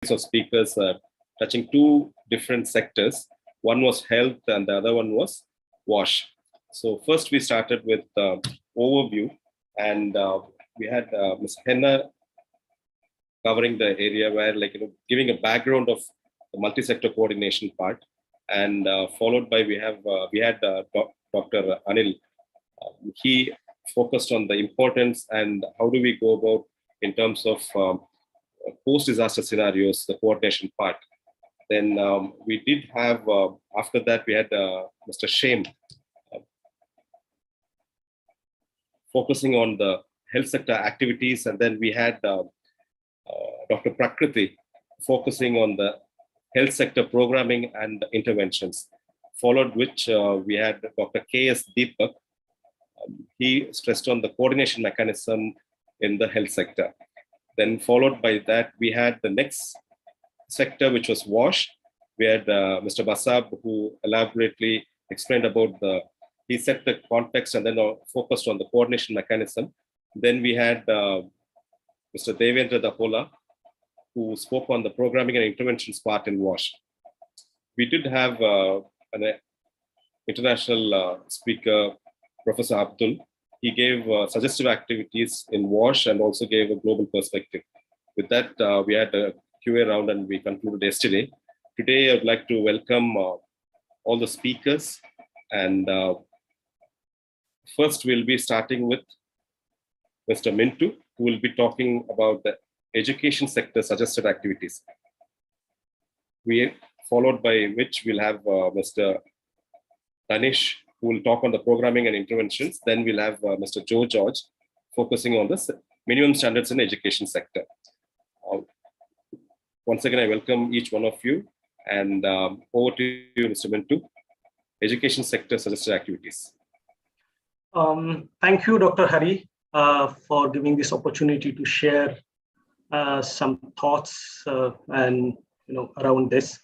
of speakers touching two different sectors. One was health and the other one was WASH. So first we started with overview, and we had Ms. Henna covering the area where, giving a background of the multi-sector coordination part, and followed by we had Dr. Anil. He focused on the importance and how do we go about in terms of post-disaster scenarios, the coordination part. Then we did have, after that, we had Mr. Shem focusing on the health sector activities. And then we had Dr. Prakriti focusing on the health sector programming and interventions, followed which we had Dr. K.S. Deepak. He stressed on the coordination mechanism in the health sector. Then followed by that, we had the next sector, which was WASH. We had Mr. Basab, who elaborately explained about he set the context and then focused on the coordination mechanism. Then we had Mr. Devendra Dapola, who spoke on the programming and interventions part in WASH. We did have an international speaker, Professor Abdul. He gave suggestive activities in WASH and also gave a global perspective. With that, we had a QA round and we concluded yesterday. Today, I would like to welcome all the speakers. And first, we'll be starting with Mr. Mintu, who will be talking about the education sector suggested activities. Followed by which we'll have Mr. Danish, who will talk on the programming and interventions. Then we'll have Mr. Joe George focusing on the minimum standards in the education sector. Once again, I welcome each one of you, and over to you, Mr. Mintu. Education sector suggested activities. Thank you, Dr. Hari, for giving this opportunity to share some thoughts and around this.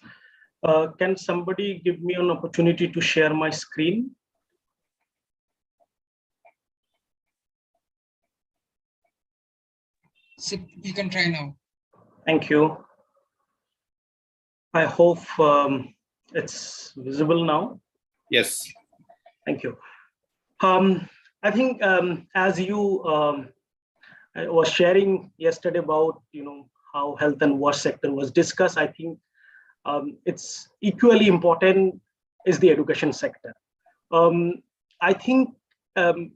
Can somebody give me an opportunity to share my screen? So you can try now. Thank you. I hope it's visible now. Yes. Thank you. I think as you was sharing yesterday about how health and WASH sector was discussed, I think it's equally important is the education sector. I think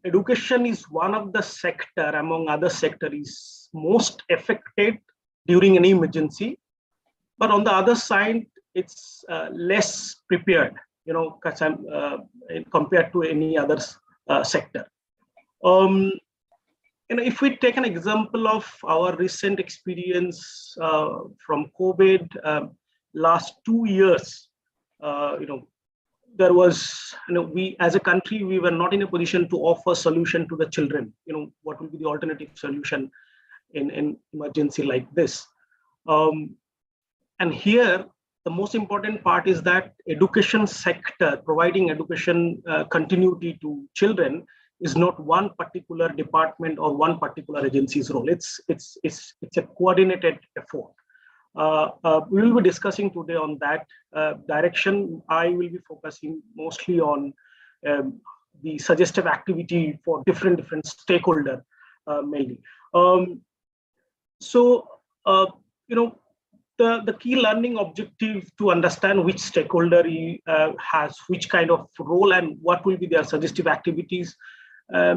education is one of the sector among other sectors most affected during any emergency, but on the other side, it's less prepared, compared to any other sector. If we take an example of our recent experience from COVID, last 2 years, there was, we as a country, we were not in a position to offer solution to the children. What will be the alternative solution in an emergency like this? And here, the most important part is that education sector, providing education continuity to children, is not one particular department or one particular agency's role. It's a coordinated effort. We will be discussing today on that direction. I will be focusing mostly on the suggestive activity for different stakeholder mainly. The key learning objective to understand which stakeholder has which kind of role and what will be their suggestive activities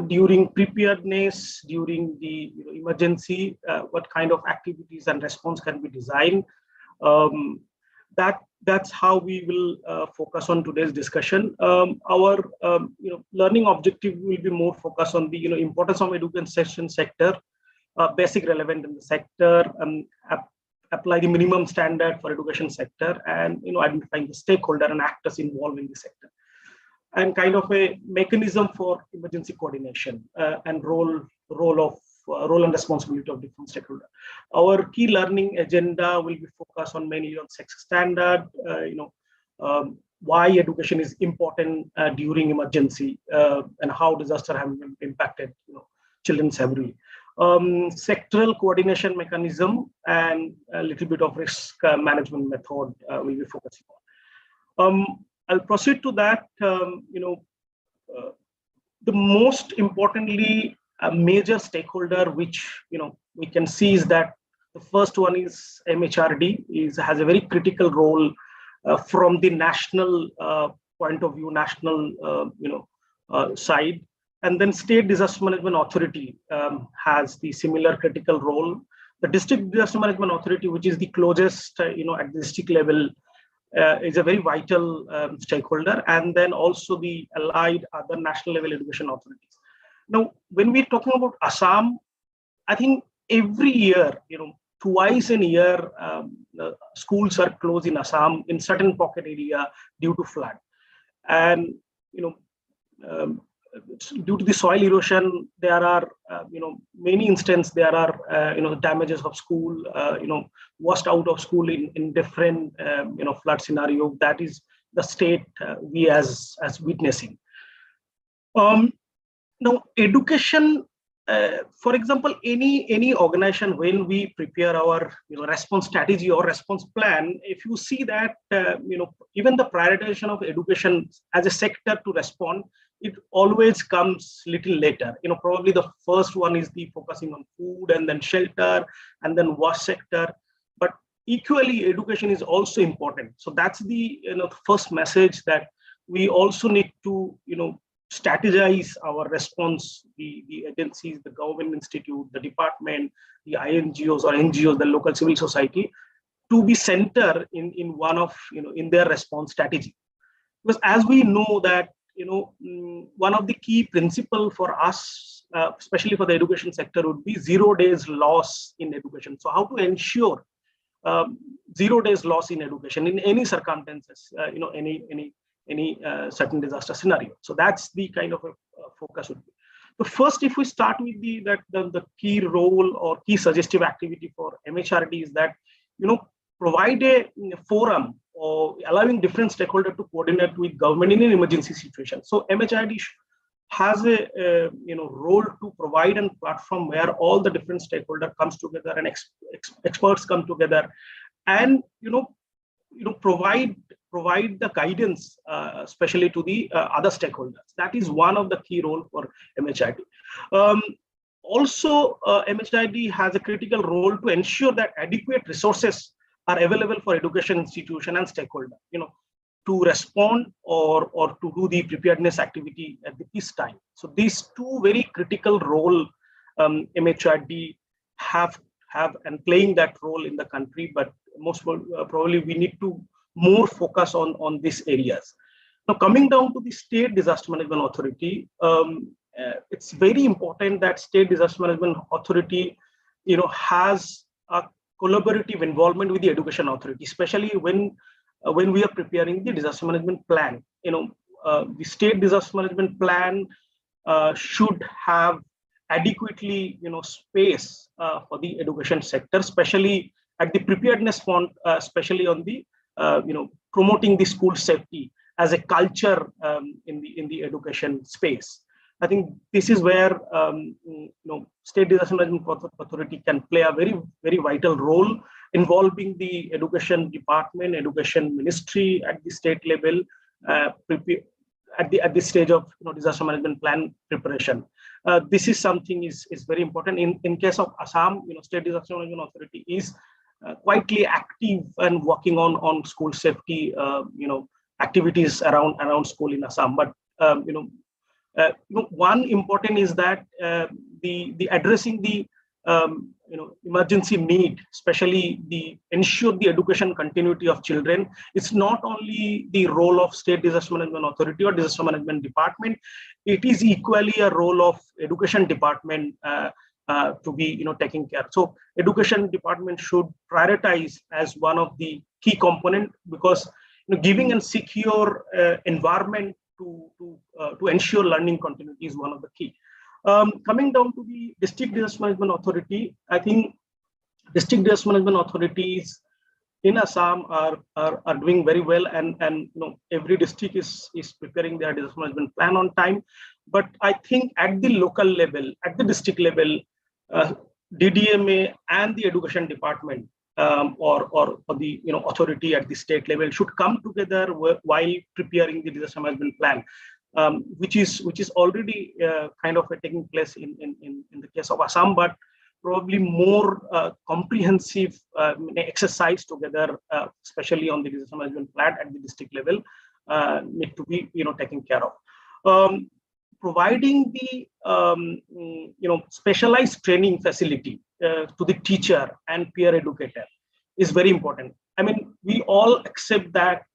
during preparedness, during the emergency, what kind of activities and response can be designed. That's how we will focus on today's discussion. Our learning objective will be more focused on the importance of education sector, basic relevant in the sector, apply the minimum standard for education sector, and identifying the stakeholder and actors involved in the sector, and kind of a mechanism for emergency coordination and role and responsibility of different stakeholders. Our key learning agenda will be focused on mainly on sex standard, why education is important during emergency, and how disaster have impacted children severely. sectoral coordination mechanism, and a little bit of risk management method we'll be focusing on. I'll proceed to that. The most importantly, a major stakeholder which we can see is that the first one is MHRD has a very critical role from the national point of view, national side, and then State Disaster Management Authority has the similar critical role. The District Disaster Management Authority, which is the closest at the district level, is a very vital stakeholder, and then also the allied other national level education authorities. Now, when we're talking about Assam, I think every year, twice in a year, schools are closed in Assam in certain pocket area due to flood, and due to the soil erosion, there are many instances there are damages of school, washed out of school in different flood scenario. That is the state we as witnessing. Now education, for example, any organization, when we prepare our response strategy or response plan, if you see that even the prioritization of education as a sector to respond, it always comes little later. Probably the first one is the focusing on food, and then shelter, and then wash sector. But equally, education is also important. So that's the first message, that we also need to strategize our response. The agencies, the government institute, the department, the INGOs or NGOs, the local civil society, to be center in one of in their response strategy. Because as we know that one of the key principle for us, especially for the education sector, would be 0 days loss in education. So how to ensure 0 days loss in education in any circumstances, any certain disaster scenario. So that's the kind of a focus would be. So first, if we start with the key role or key suggestive activity for MHRD is that provide a forum or allowing different stakeholders to coordinate with government in an emergency situation. So MHRD has a role to provide a platform where all the different stakeholders comes together and experts come together, and provide the guidance, especially to the other stakeholders. That is one of the key role for MHRD. Also, MHRD has a critical role to ensure that adequate resources are available for education institution and stakeholder, to respond or to do the preparedness activity at this time. So these two very critical role MHRD have and playing that role in the country, but most probably we need to more focus on these areas. Now, coming down to the State Disaster Management Authority, it's very important that State Disaster Management Authority, has a collaborative involvement with the education authority, especially when we are preparing the disaster management plan. The State Disaster Management Plan should have adequately, space for the education sector, especially at the preparedness front, especially on the promoting the school safety as a culture in the education space. I think this is where State Disaster Management Authority can play a very, very vital role, involving the education department, education ministry at the state level, at this stage of disaster management plan preparation. This is something is very important. In case of Assam, State Disaster Management Authority is quietly active and working on school safety, activities around school in Assam. But one important is that the addressing the emergency need, especially the ensure the education continuity of children. It's not only the role of State Disaster Management Authority or Disaster Management Department. It is equally a role of Education Department to be taking care. So Education Department should prioritize as one of the key component, because giving a secure environment to ensure learning continuity is one of the key. Coming down to the District Disaster Management Authority, I think District Disaster Management Authorities in Assam are doing very well, and every district is preparing their disaster management plan on time. But I think at the local level, at the district level, DDMA and the education department or the authority at the state level should come together while preparing the disaster management plan, which is already kind of taking place in the case of Assam, but probably more comprehensive exercise together, especially on the disaster management plan at the district level, need to be taken care of. Providing the specialized training facility to the teacher and peer educator is very important. I mean, we all accept that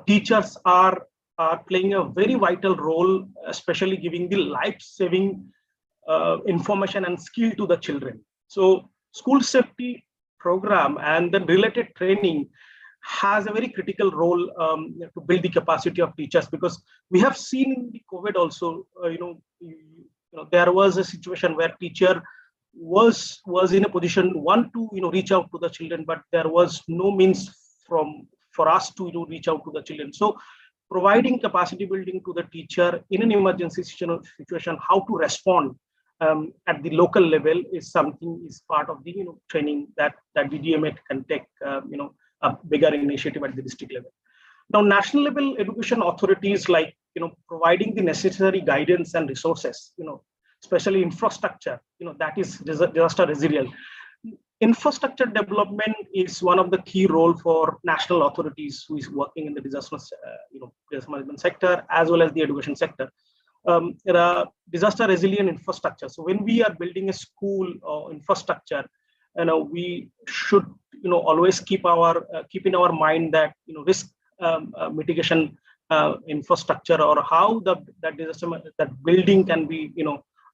teachers are playing a very vital role, especially giving the life-saving information and skill to the children. So school safety program and the related training has a very critical role to build the capacity of teachers, because we have seen in the COVID also, there was a situation where teacher was in a position to reach out to the children, but there was no means for us to reach out to the children. So providing capacity building to the teacher in an emergency situation, how to respond at the local level is part of the training that DDMA can take a bigger initiative at the district level. Now, national level education authorities, like providing the necessary guidance and resources, especially infrastructure, that is disaster resilient. Infrastructure development is one of the key role for national authorities who is working in the disaster management sector as well as the education sector. Disaster resilient infrastructure. So when we are building a school or infrastructure, we should always keep in our mind that risk mitigation infrastructure, or how that building can be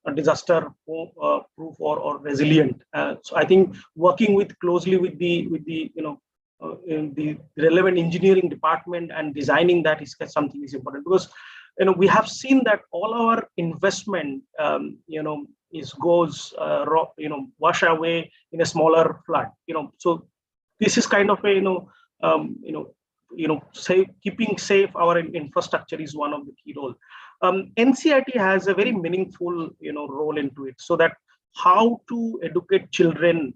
a disaster proof or resilient. So I think working closely with the relevant engineering department and designing that is something is important, because we have seen that all our investment goes wash away in a smaller flood. So this is kind of a keeping safe our infrastructure is one of the key role. NCRT has a very meaningful role into it, so that how to educate children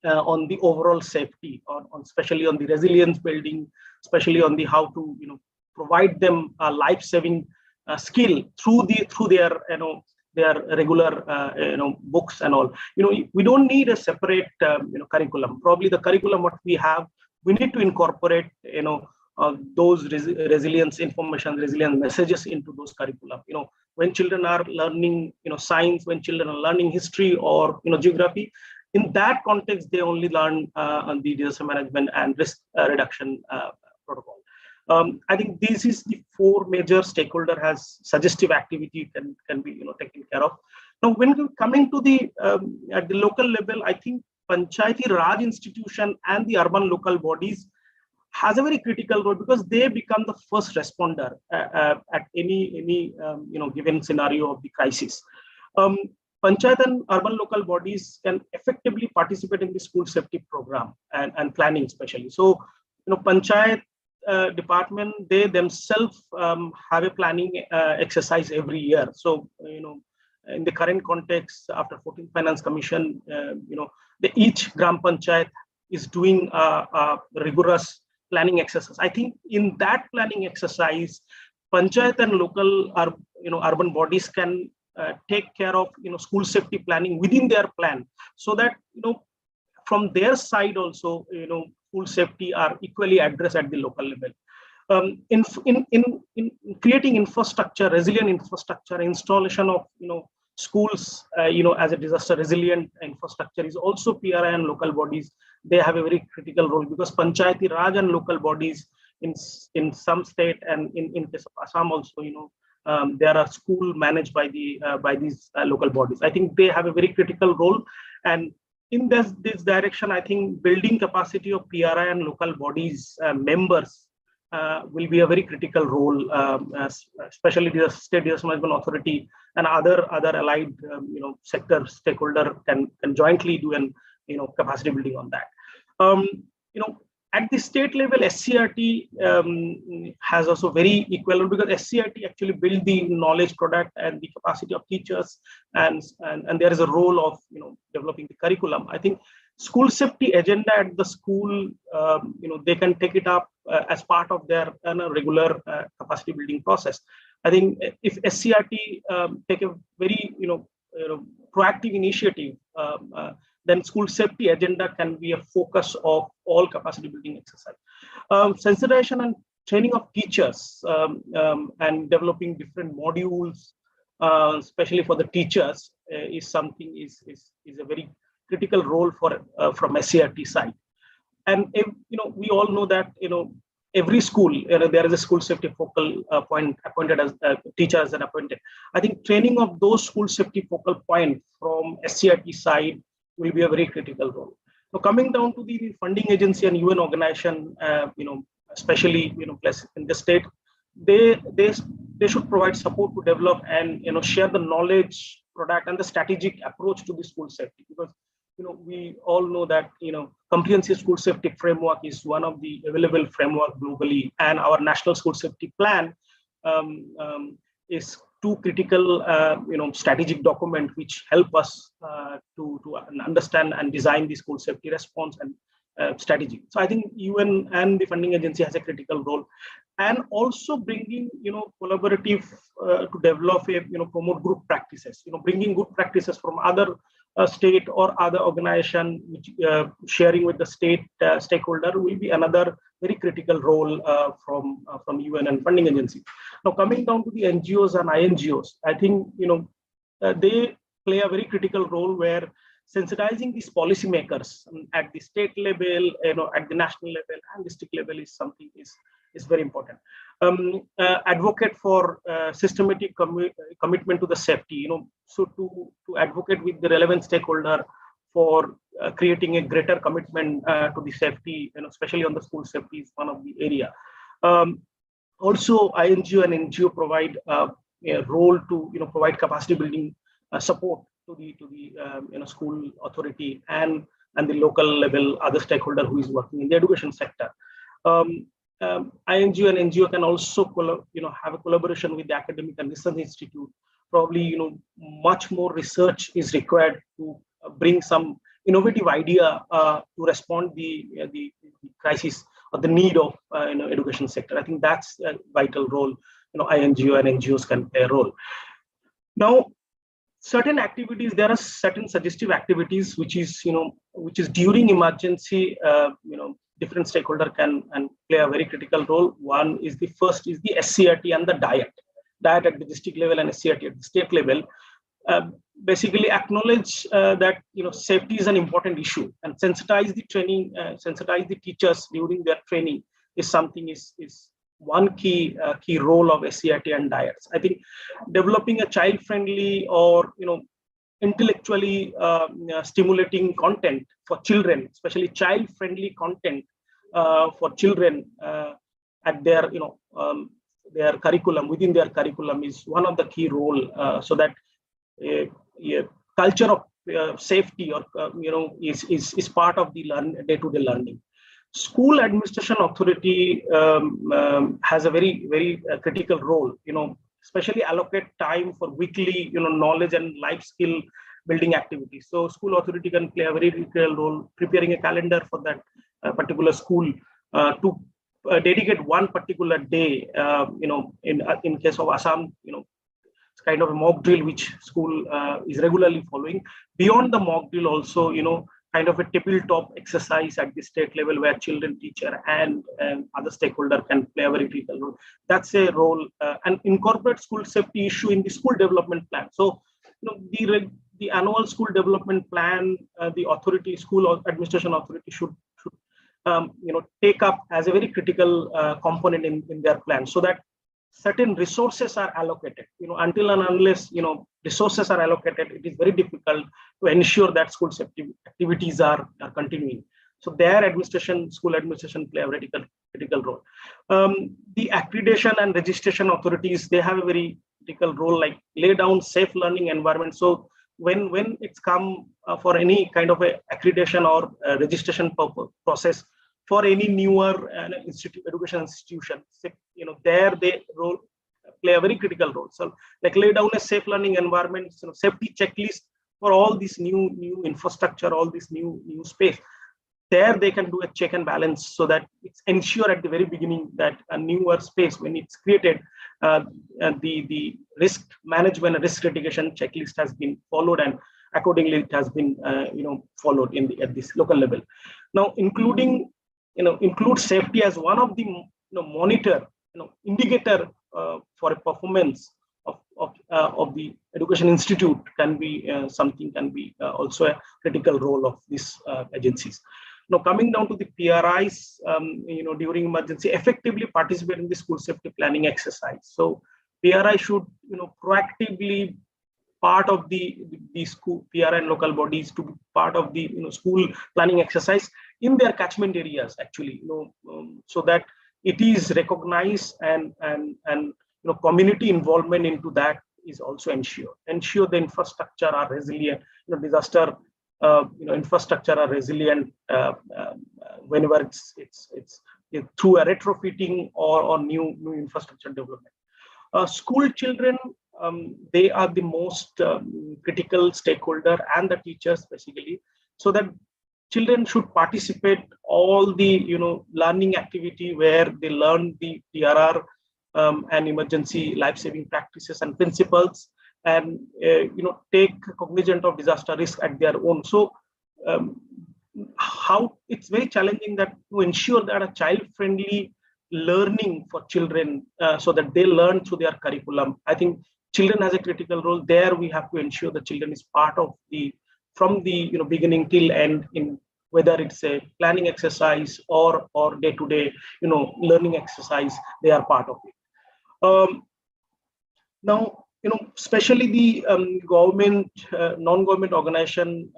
on the overall safety, on especially on the resilience building, especially on the how to provide them a life-saving skill through their regular books and all. We don't need a separate curriculum. Probably the curriculum what we have, we need to incorporate those resilience information, resilience messages into those curriculum. When children are learning science, when children are learning history or geography, in that context they only learn on the disaster management and risk reduction protocol. I think this is the four major stakeholder has suggestive activity can be taken care of. Now, when coming to the at the local level, I think Panchayati Raj institution and the urban local bodies has a very critical role, because they become the first responder at any given scenario of the crisis. Panchayat and urban local bodies can effectively participate in the school safety program and planning, especially. So Panchayat department, they themselves have a planning exercise every year. So in the current context, after 14th Finance Commission, each Gram Panchayat is doing a rigorous planning exercise. I think in that planning exercise, Panchayat and local urban bodies can take care of school safety planning within their plan, so that from their side also school safety are equally addressed at the local level. In creating infrastructure, resilient infrastructure, installation of schools as a disaster resilient infrastructure is also PRI and local bodies. They have a very critical role, because Panchayati Raj and local bodies in some state, and in case of Assam also, there are school managed by these local bodies. I think they have a very critical role, and in this direction, I think building capacity of PRI and local bodies members will be a very critical role, especially the State Disaster Management Authority and other allied sector stakeholder can jointly do an capacity building on that. At At the state level, SCRT has also very equal, because SCRT actually build the knowledge product and the capacity of teachers, and there is a role of developing the curriculum. I think school safety agenda at the school, they can take it up as part of their regular capacity building process. I think if SCRT take a very proactive initiative, then school safety agenda can be a focus of all capacity building exercise. Sensitization and training of teachers and developing different modules, especially for the teachers, is something is a very critical role for from SCRT side. And we all know that every school there is a school safety focal point appointed as teachers and appointed. I think training of those school safety focal point from SCRT side will be a very critical role. Now, coming down to the funding agency and UN organization, especially in the state, they should provide support to develop and share the knowledge, product, and the strategic approach to the school safety, because we all know that comprehensive school safety framework is one of the available framework globally, and our national school safety plan is two critical strategic document which help us to understand and design the school safety response and strategy. So I think UN and the funding agency has a critical role, and also bringing collaborative to develop promote good practices, bringing good practices from other state or other organization, which sharing with the state stakeholder will be another very critical role from UN and funding agency. Now, coming down to the NGOs and INGOs, I think they play a very critical role where sensitizing these policymakers at the state level, at the national level and district level is something is very important. Advocate for systematic commitment to the safety, so to advocate with the relevant stakeholder for creating a greater commitment to the safety, especially on the school safety is one of the area. Also, INGO and NGO provide a role to provide capacity building support to the school authority and the local level other stakeholder who is working in the education sector. INGO and NGO can also have a collaboration with the academic and research institute. Probably much more research is required to bring some innovative idea to respond the crisis or the need of education sector. I think that's a vital role. INGO and NGOs can play a role. Now, certain activities, there are certain suggestive activities which is during emergency, different stakeholder can play a very critical role. One is the SCRT and the diet at the district level and SCRT at the state level. Basically acknowledge that safety is an important issue, and sensitize the training, sensitize the teachers during their training is something is one key role of SCRT and diets. I think developing a child-friendly or intellectually stimulating content for children, especially child-friendly content for children at their curriculum, within their curriculum, is one of the key role, so that a culture of safety or is part of the day-to-day learning. School administration authority has a very critical role, especially allocate time for weekly knowledge and life skill building activities. So school authority can play a very critical role preparing a calendar for that particular school to dedicate one particular day. In case of Assam, it's kind of a mock drill which school is regularly following. Beyond the mock drill, also kind of a tabletop exercise at the state level where children, teacher, and other stakeholder can play a very critical role. That's a role, and incorporate school safety issue in the school development plan. So, the annual school development plan, the authority, school administration authority should take up as a very critical component in their plan, so that certain resources are allocated. Until and unless resources are allocated, it is very difficult to ensure that school safety activities are continuing. So their administration, school administration, play a very critical role. The accreditation and registration authorities, they have a very critical role, like lay down safe learning environment. So when it's come for any kind of a accreditation or registration process, for any newer education institution, there they play a very critical role. So like lay down a safe learning environment, safety checklist for all this new infrastructure, all this new space. There they can do a check and balance so that it's ensure at the very beginning that a newer space, when it's created, the risk management and risk mitigation checklist has been followed, and accordingly it has been followed at this local level. Now, include safety as one of the monitor indicator for a performance of the education institute can be also a critical role of these agencies. Now, coming down to the PRIs, during emergency, effectively participate in the school safety planning exercise. So PRI should, proactively part of the school PRI and local bodies to be part of the school planning exercise in their catchment areas, actually, so that it is recognized and community involvement into that is also ensure the infrastructure are resilient, disaster infrastructure are resilient whenever it's through a retrofitting or new infrastructure development. School children, they are the most critical stakeholder, and the teachers basically, so that children should participate all the learning activity where they learn the TRR and emergency life-saving practices and principles, and take cognizance of disaster risk at their own. So how it's very challenging that to ensure that a child-friendly learning for children, so that they learn through their curriculum. I think children has a critical role there. We have to ensure the children is part of from the beginning till end, in whether it's a planning exercise or day-to-day learning exercise, they are part of it. Now, especially the government, non-government organization,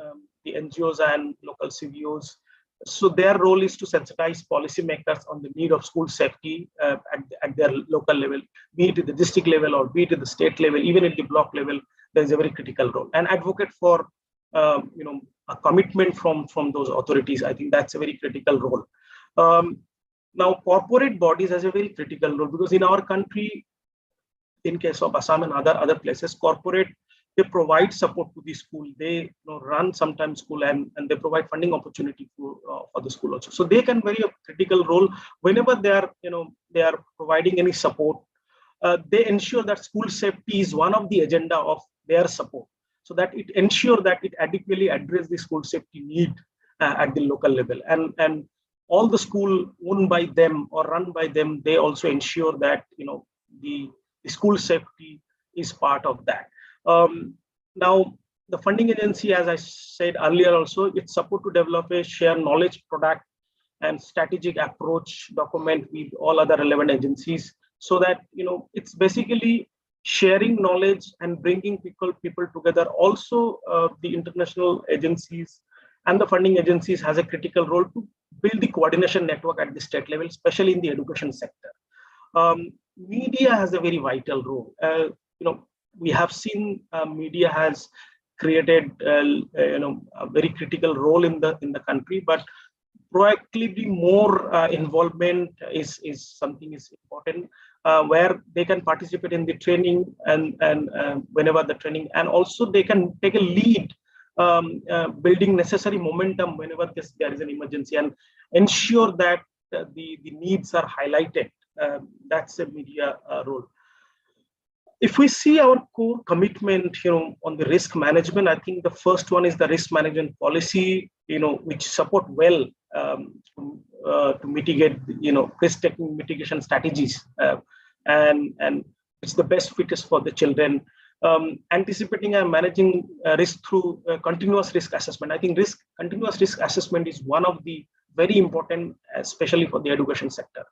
the NGOs and local CVOs. So their role is to sensitize policymakers on the need of school safety at their local level, be it at the district level or be it at the state level, even at the block level. There is a very critical role, and advocate for a commitment from those authorities. I think that's a very critical role. Now, corporate bodies has a very critical role, because in our country, in case of Assam and other places, corporate, they provide support to the school. They run sometimes school and they provide funding opportunity for the school also. So they can play a critical role whenever they are providing any support. They ensure that school safety is one of the agenda of their support, so that it ensure that it adequately address the school safety need at the local level. And all the school owned by them or run by them, they also ensure that the school safety is part of that. Now, the funding agency, as I said earlier also, it's support to develop a shared knowledge product and strategic approach document with all other relevant agencies, so that it's basically sharing knowledge and bringing people together. Also, the international agencies and the funding agencies has a critical role to build the coordination network at the state level, especially in the education sector. Media has a very vital role. We have seen media has created a very critical role in the country, but proactively more involvement is something is important, where they can participate in the training and whenever the training, and also they can take a lead, building necessary momentum whenever there is an emergency, and ensure that the needs are highlighted. That's a media role. If we see our core commitment, on the risk management, I think the first one is the risk management policy, which support well to mitigate, risk-taking mitigation strategies, and it's the best fittest for the children. Anticipating and managing risk through continuous risk assessment. I think continuous risk assessment is one of the very important, especially for the education sector.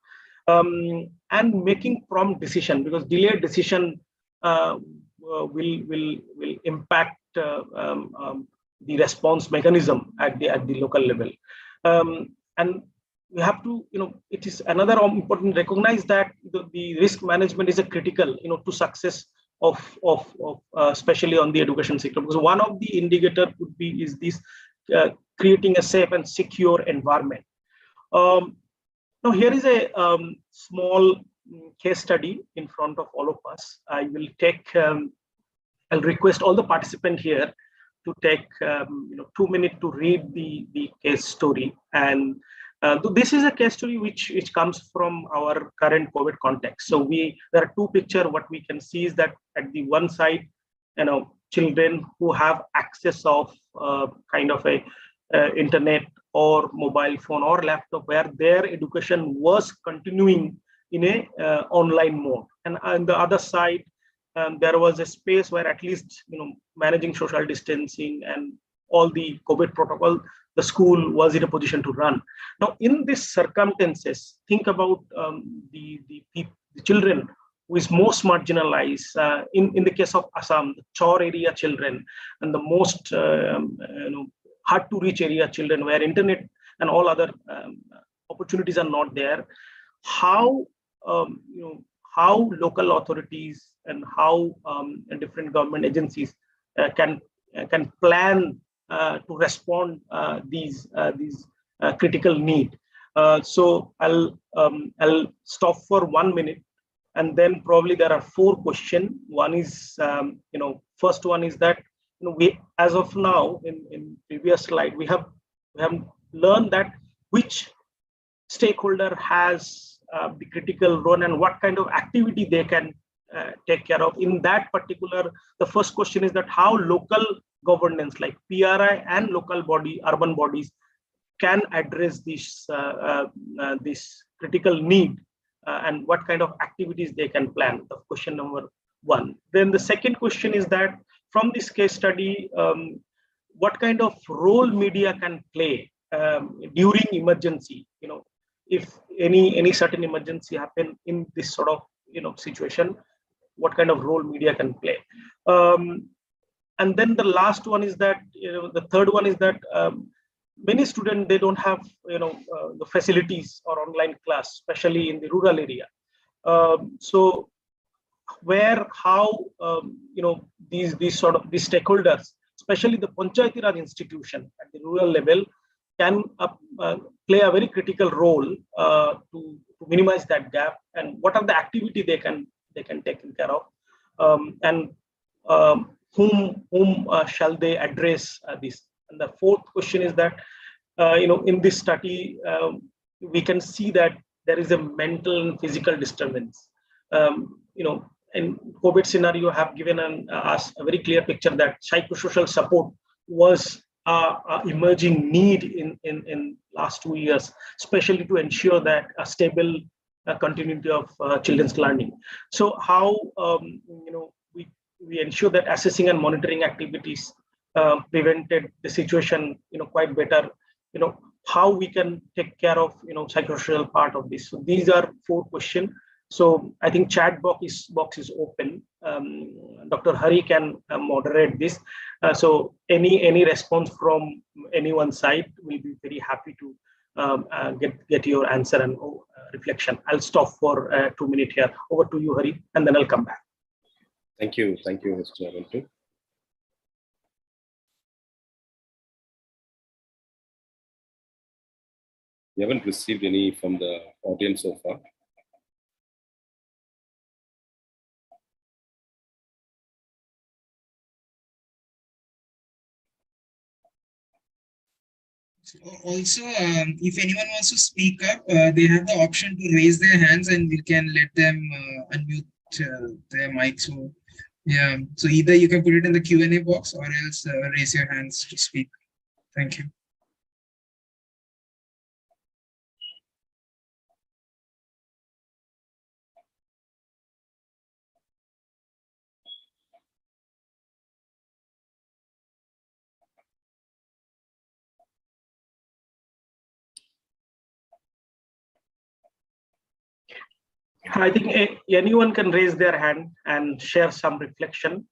And making prompt decision, because delayed decision will impact the response mechanism at the local level. And we have to, it is another important recognize that the risk management is a critical, to success of especially on the education sector, because one of the indicator is this creating a safe and secure environment. Now here is a small case study in front of all of us. I will take, I'll request all the participants here to take 2 minutes to read the case story. And this is a case story which comes from our current COVID context. So there are two pictures. What we can see is that at the one side, children who have access of kind of a internet or mobile phone or laptop, where their education was continuing in a online mode. And on the other side, there was a space where at least managing social distancing and all the COVID protocol, the school was in a position to run. Now, in these circumstances, think about the children who is most marginalized. In the case of Assam, the Chor area children and the most hard to reach area children, where internet and all other opportunities are not there. How local authorities and how different government agencies can plan to respond these critical need. So I'll stop for 1 minute, and then probably there are 4 questions. One is first one is that we, as of now, in previous slide, we have learned that which stakeholder has the critical role and what kind of activity they can take care of. In that particular, the first question is that how local governance like PRI and local urban bodies can address this critical need and what kind of activities they can plan. The question number 1. Then the second question is that from this case study, what kind of role media can play during emergency? If any certain emergency happen in this sort of situation, what kind of role media can play? And then the last one is that the third one is that many students, they don't have the facilities or online class, especially in the rural area. So how these stakeholders, especially the Panchayati Raj institution at the rural level, can play a very critical role to minimize that gap, and what are the activity they can take care of, and whom shall they address this? And the fourth question is that in this study we can see that there is a mental and physical disturbance. In COVID scenario have given us a very clear picture that psychosocial support was emerging need in last 2 years, especially to ensure that a stable continuity of children's learning. So how we ensure that assessing and monitoring activities prevented the situation quite better. How we can take care of psychosocial part of this. So these are 4 questions. So I think chat box is open. Dr. Hari can moderate this. So any response from anyone's side, we'll be very happy to get your answer and reflection. I'll stop for 2 minutes here. Over to you, Hari, and then I'll come back. Thank you, Mr. Avantu. We haven't received any from the audience so far. Also, if anyone wants to speak up, they have the option to raise their hands and we can let them unmute their mic. So, yeah, so either you can put it in the Q&A box or else raise your hands to speak. Thank you. I think anyone can raise their hand and share some reflection.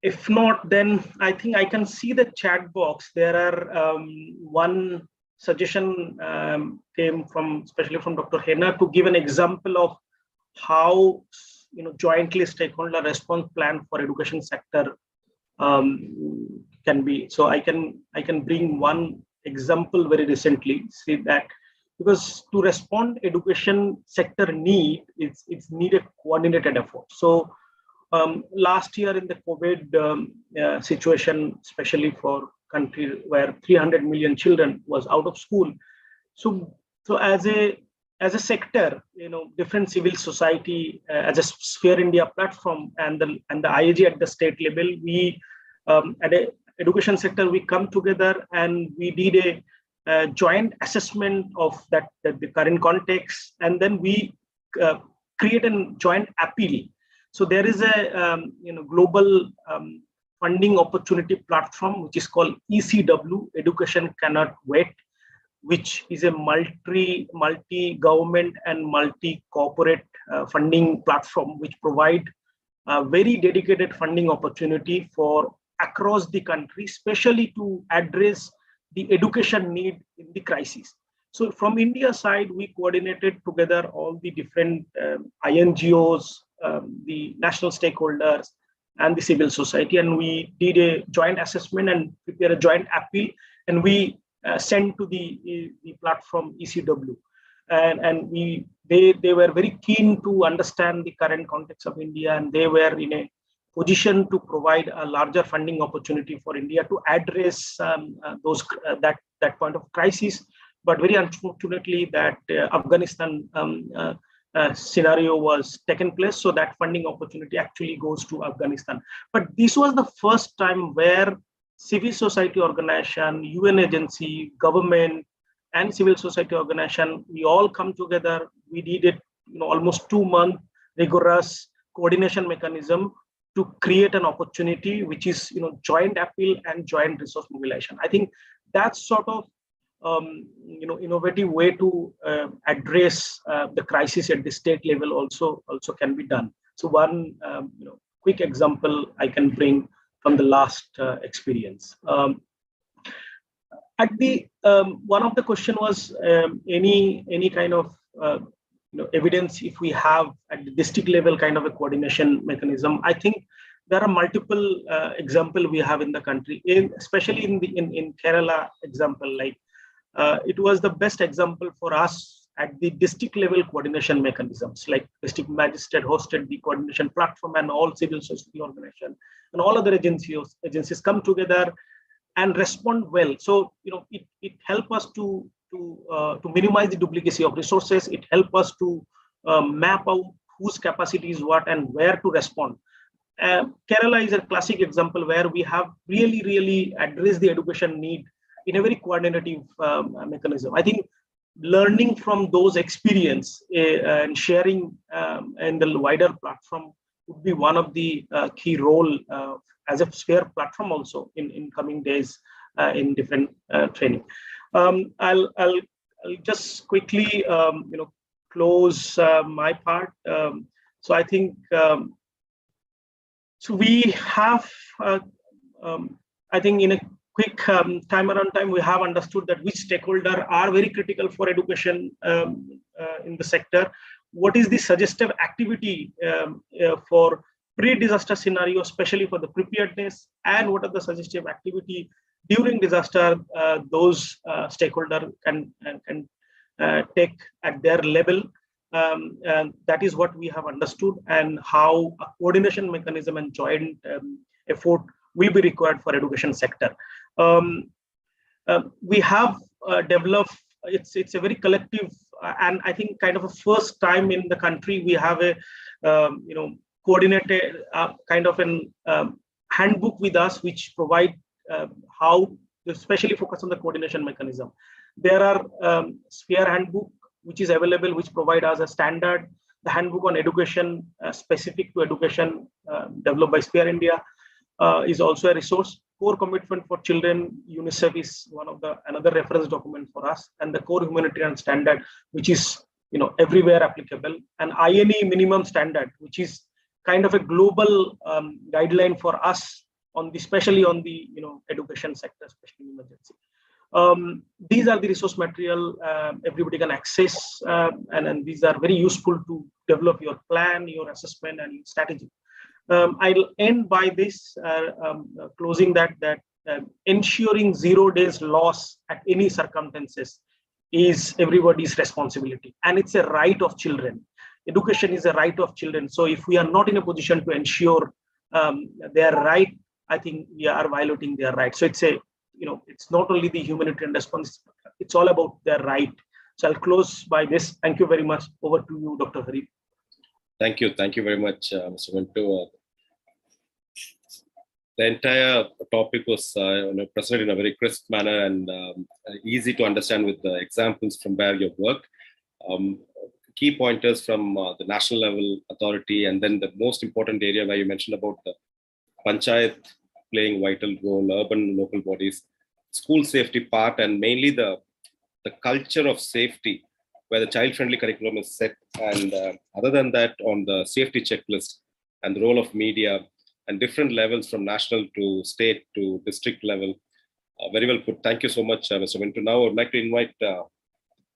If not, then I think I can see the chat box. There are one suggestion came from, especially from Dr. Hena, to give an example of how jointly stakeholder response plan for education sector can be. So I can bring one example very recently. See that because to respond education sector need, it's needed coordinated effort. So last year in the COVID situation, especially for country where 300 million children was out of school, so as a sector, different civil society as a Sphere India platform and the IAG at the state level, we at a education sector we come together and we did a joint assessment of the current context, and then we create a joint appeal. So there is a global funding opportunity platform which is called ECW, Education Cannot Wait, which is a multi-government and multi-corporate funding platform which provide a very dedicated funding opportunity for across the country, especially to address the education need in the crisis. So from India side, we coordinated together all the different INGOs, the national stakeholders, and the civil society, and we did a joint assessment and prepare a joint appeal, and we sent to the platform ECW, and they were very keen to understand the current context of India, and they were in a position to provide a larger funding opportunity for India to address that point of crisis. But very unfortunately, that Afghanistan scenario was taken place, so that funding opportunity actually goes to Afghanistan. But this was the first time where civil society organization, UN agency, government, and civil society organization, we all come together. We did it, almost 2-month rigorous coordination mechanism to create an opportunity, which is, joint appeal and joint resource mobilization. I think that's sort of, innovative way to address the crisis at the state level also can be done. So one, quick example I can bring from the last experience. At the one of the question was any kind of evidence if we have at the district level kind of a coordination mechanism. I think there are multiple example we have in the country, especially in Kerala example. Like it was the best example for us at the district level coordination mechanisms, like district magistrate hosted the coordination platform, and all civil society organization and all other agencies come together and respond well. So it helped us to minimize the duplicacy of resources. It helped us to map out whose capacity is what and where to respond. Kerala is a classic example where we have really addressed the education need in a very coordinative mechanism. I think learning from those experience and sharing in the wider platform would be one of the key role as a Sphere platform also in coming days in different training. I'll just quickly close my part. So I think so we have I think in a quick time around time, we have understood that which stakeholder are very critical for education in the sector. What is the suggestive activity for pre-disaster scenario, especially for the preparedness, and what are the suggestive activity during disaster those stakeholders can take at their level. And that is what we have understood, and how a coordination mechanism and joint effort will be required for education sector. We have developed, it's a very collective, and I think kind of a first time in the country we have a coordinated kind of an handbook with us, which provide how to especially focus on the coordination mechanism. There are Sphere handbook which is available, which provide us a standard. The handbook on education specific to education developed by Sphere India is also a resource. Core commitment for children, UNICEF is one of the another reference document for us, and the core humanitarian standard, which is everywhere applicable, and IND minimum standard, which is kind of a global guideline for us on the, especially on the education sector, especially emergency. These are the resource material everybody can access, and these are very useful to develop your plan, your assessment, and your strategy. I'll end by this closing that ensuring 0 days loss at any circumstances is everybody's responsibility, and it's a right of children. Education is a right of children. So if we are not in a position to ensure their right, I think we are violating their right. So it's it's not only the humanitarian response, it's all about their right. So I'll close by this. Thank you very much. Over to you, Dr. Hari. Thank you very much, Mr. Mintu. The entire topic was presented in a very crisp manner and easy to understand with the examples from where you've worked. Key pointers from the national level authority, and then the most important area where you mentioned about the panchayat playing vital role, urban local bodies, school safety part, and mainly the culture of safety, where the child-friendly curriculum is set. And other than that, on the safety checklist and the role of media and different levels from national to state to district level. Very well put. Thank you so much, Mr. Mintu. Now I would like to invite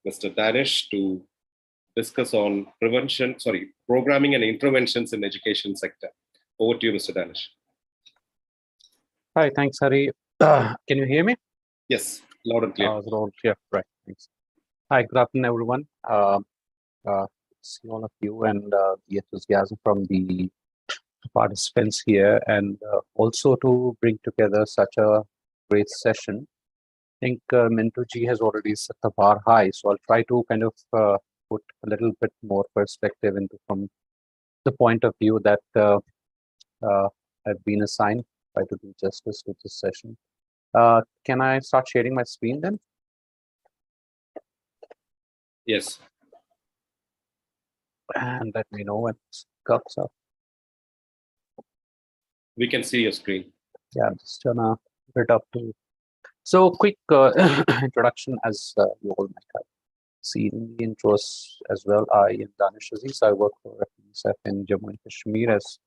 Mr. Danish to discuss on programming and interventions in education sector. Over to you, Mr. Danish. Hi, thanks, Hari. Can you hear me? Yes, loud and clear. Yeah, right. Thanks. Hi, good afternoon, everyone. See all of you and the enthusiasm from the participants here, and also to bring together such a great session. I think Mintu ji has already set the bar high, so I'll try to kind of put a little bit more perspective into from the point of view that I've been assigned. Try to do justice with this session. Can I start sharing my screen then? Yes. And let me know when it comes up. We can see your screen. Yeah, I'm just gonna put it up to. So quick introduction, as you all might have seen in the intros as well. I am Danish Aziz. I work for UNICEF in Jammu and Kashmir as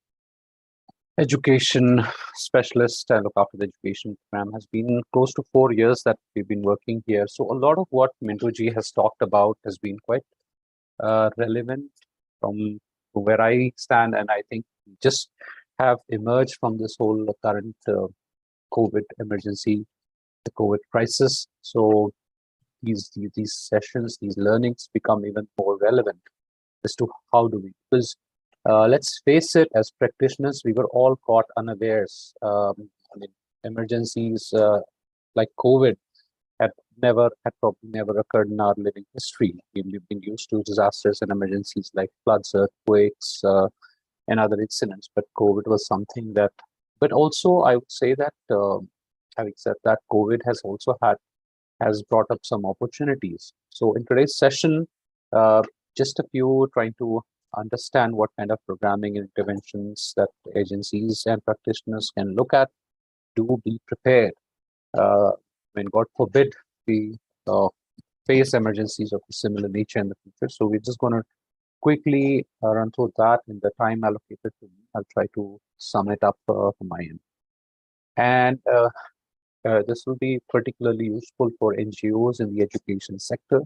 education specialist. I look after the education program. Has been close to 4 years that we've been working here. So a lot of what Mintu ji has talked about has been quite relevant from where I stand, and I think we just have emerged from this whole current COVID emergency, the COVID crisis. So these sessions, these learnings become even more relevant as to how do we, because let's face it, as practitioners, we were all caught unawares. I mean, emergencies like COVID had probably never occurred in our living history. We've been used to disasters and emergencies like floods, earthquakes, and other incidents, but COVID was something that, but also I would say that having said that, COVID has also has brought up some opportunities. So in today's session, just a few trying to understand what kind of programming and interventions that agencies and practitioners can look at to be prepared when, God forbid, we face emergencies of a similar nature in the future. So we're just going to quickly run through that in the time allocated to me. I'll try to sum it up from my end. And this will be particularly useful for NGOs in the education sector.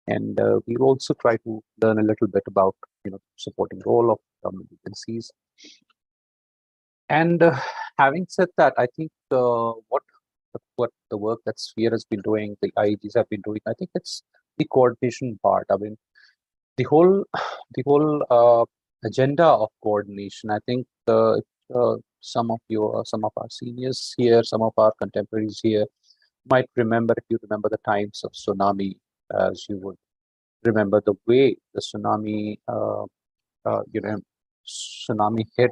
And we'll also try to learn a little bit about, supporting role of government agencies. And having said that, I think what the work that Sphere has been doing, the IEDs have been doing, I think it's the coordination part. I mean, the whole agenda of coordination. I think some of our seniors here, some of our contemporaries here might remember, if you remember the times of tsunami, as you would remember the way the tsunami, tsunami hit,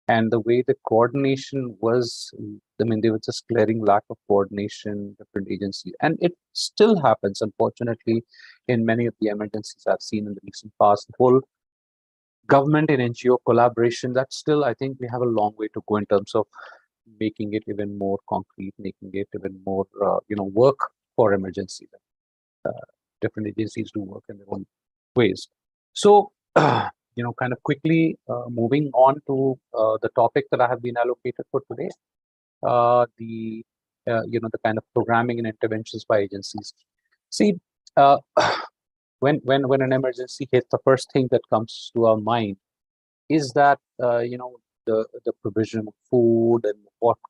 and the way the coordination was. I mean, there was just glaring lack of coordination, different agencies, and it still happens, unfortunately, in many of the emergencies I've seen in the recent past. The whole government and NGO collaboration, that still, I think we have a long way to go in terms of making it even more concrete, making it even more, work for emergency. Different agencies do work in their own ways. So, kind of quickly moving on to the topic that I have been allocated for today, the kind of programming and interventions by agencies. See, when an emergency hits, the first thing that comes to our mind is that the provision of food and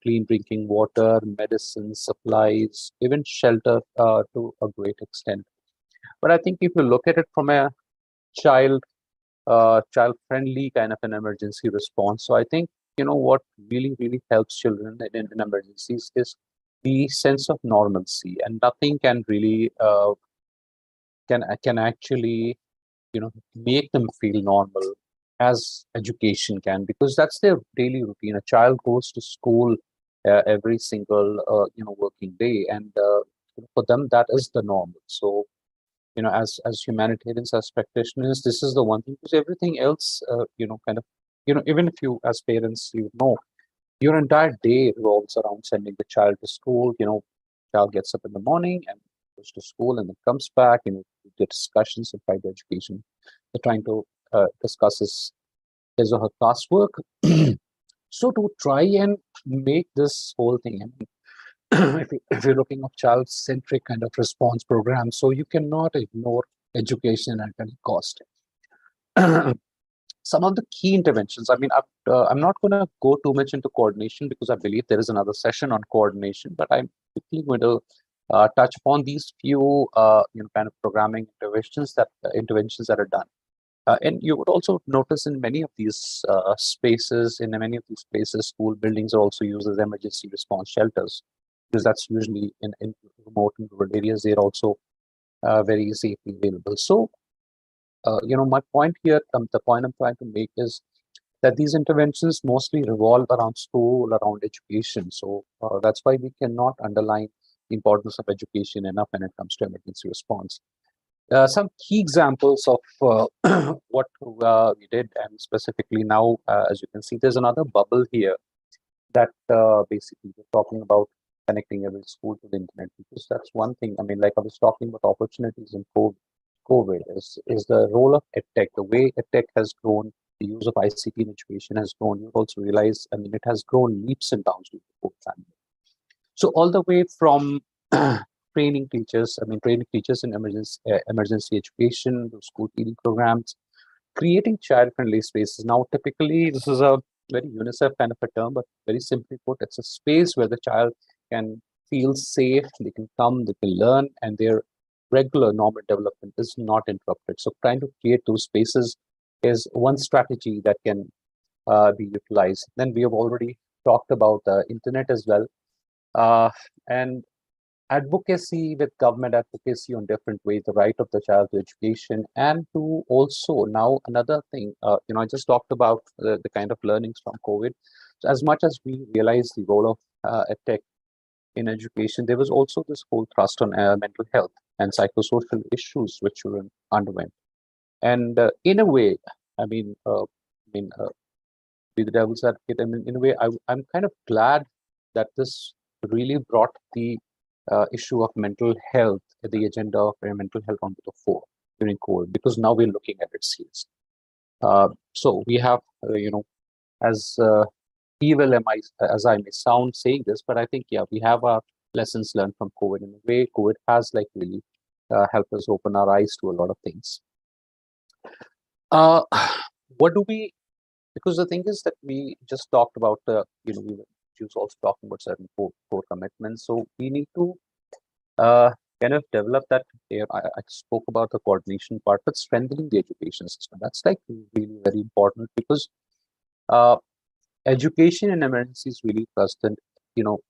clean drinking water, medicines, supplies, even shelter to a great extent. But I think if you look at it from a child child-friendly kind of an emergency response, so I think what really helps children in emergencies is the sense of normalcy, and nothing can really can actually make them feel normal as education can, because that's their daily routine. A child goes to school every single working day, and for them that is the normal. So as humanitarians, as practitioners, this is the one thing, because everything else kind of even if you as parents your entire day revolves around sending the child to school. Child gets up in the morning and goes to school and then comes back, the discussions of private education. They're trying to discuss his or her classwork. So to try and make this whole thing, if you're looking at child-centric kind of response program, so you cannot ignore education at any cost. Some of the key interventions, I'm not going to go too much into coordination because I believe there is another session on coordination, but I'm quickly going to touch upon these few kind of programming interventions that are done. And you would also notice in many of these spaces, school buildings are also used as emergency response shelters, because that's usually in remote and rural areas. They're also very safely available. So, my point here, the point I'm trying to make is that these interventions mostly revolve around school, around education. So that's why we cannot underline the importance of education enough when it comes to emergency response. Some key examples of what we did, and specifically now, as you can see, there's another bubble here that basically we're talking about connecting every school to the internet, because that's one thing. Like I was talking about opportunities in COVID is the role of EdTech, the way EdTech has grown, the use of ICT in education has grown. You also realize, it has grown leaps and bounds with the COVID pandemic. So all the way from training teachers in emergency education, to school feeding programs, creating child-friendly spaces. Now, typically, this is a very UNICEF kind of a term, but very simply put, it's a space where the child can feel safe, they can come, they can learn, and their regular normal development is not interrupted. So trying to create those spaces is one strategy that can be utilized. Then we have already talked about the internet as well. And advocacy with government advocacy on different ways, the right of the child to education, and to also now another thing, I just talked about the kind of learnings from COVID. So as much as we realize the role of EdTech in education, there was also this whole thrust on mental health and psychosocial issues which children underwent. And in a way, be the devil's advocate, in a way, I'm kind of glad that this really brought the issue of mental health, the agenda of mental health onto the fore during COVID, because now we're looking at it seriously. So we have, as evil as I may sound saying this, but I think, we have our lessons learned from COVID. In a way, COVID has really helped us open our eyes to a lot of things. What do we, because the thing is that we just talked about, we was also talking about certain core commitments. So we need to kind of develop that. I spoke about the coordination part, but strengthening the education system, that's really very important, because education in emergency is really trusted.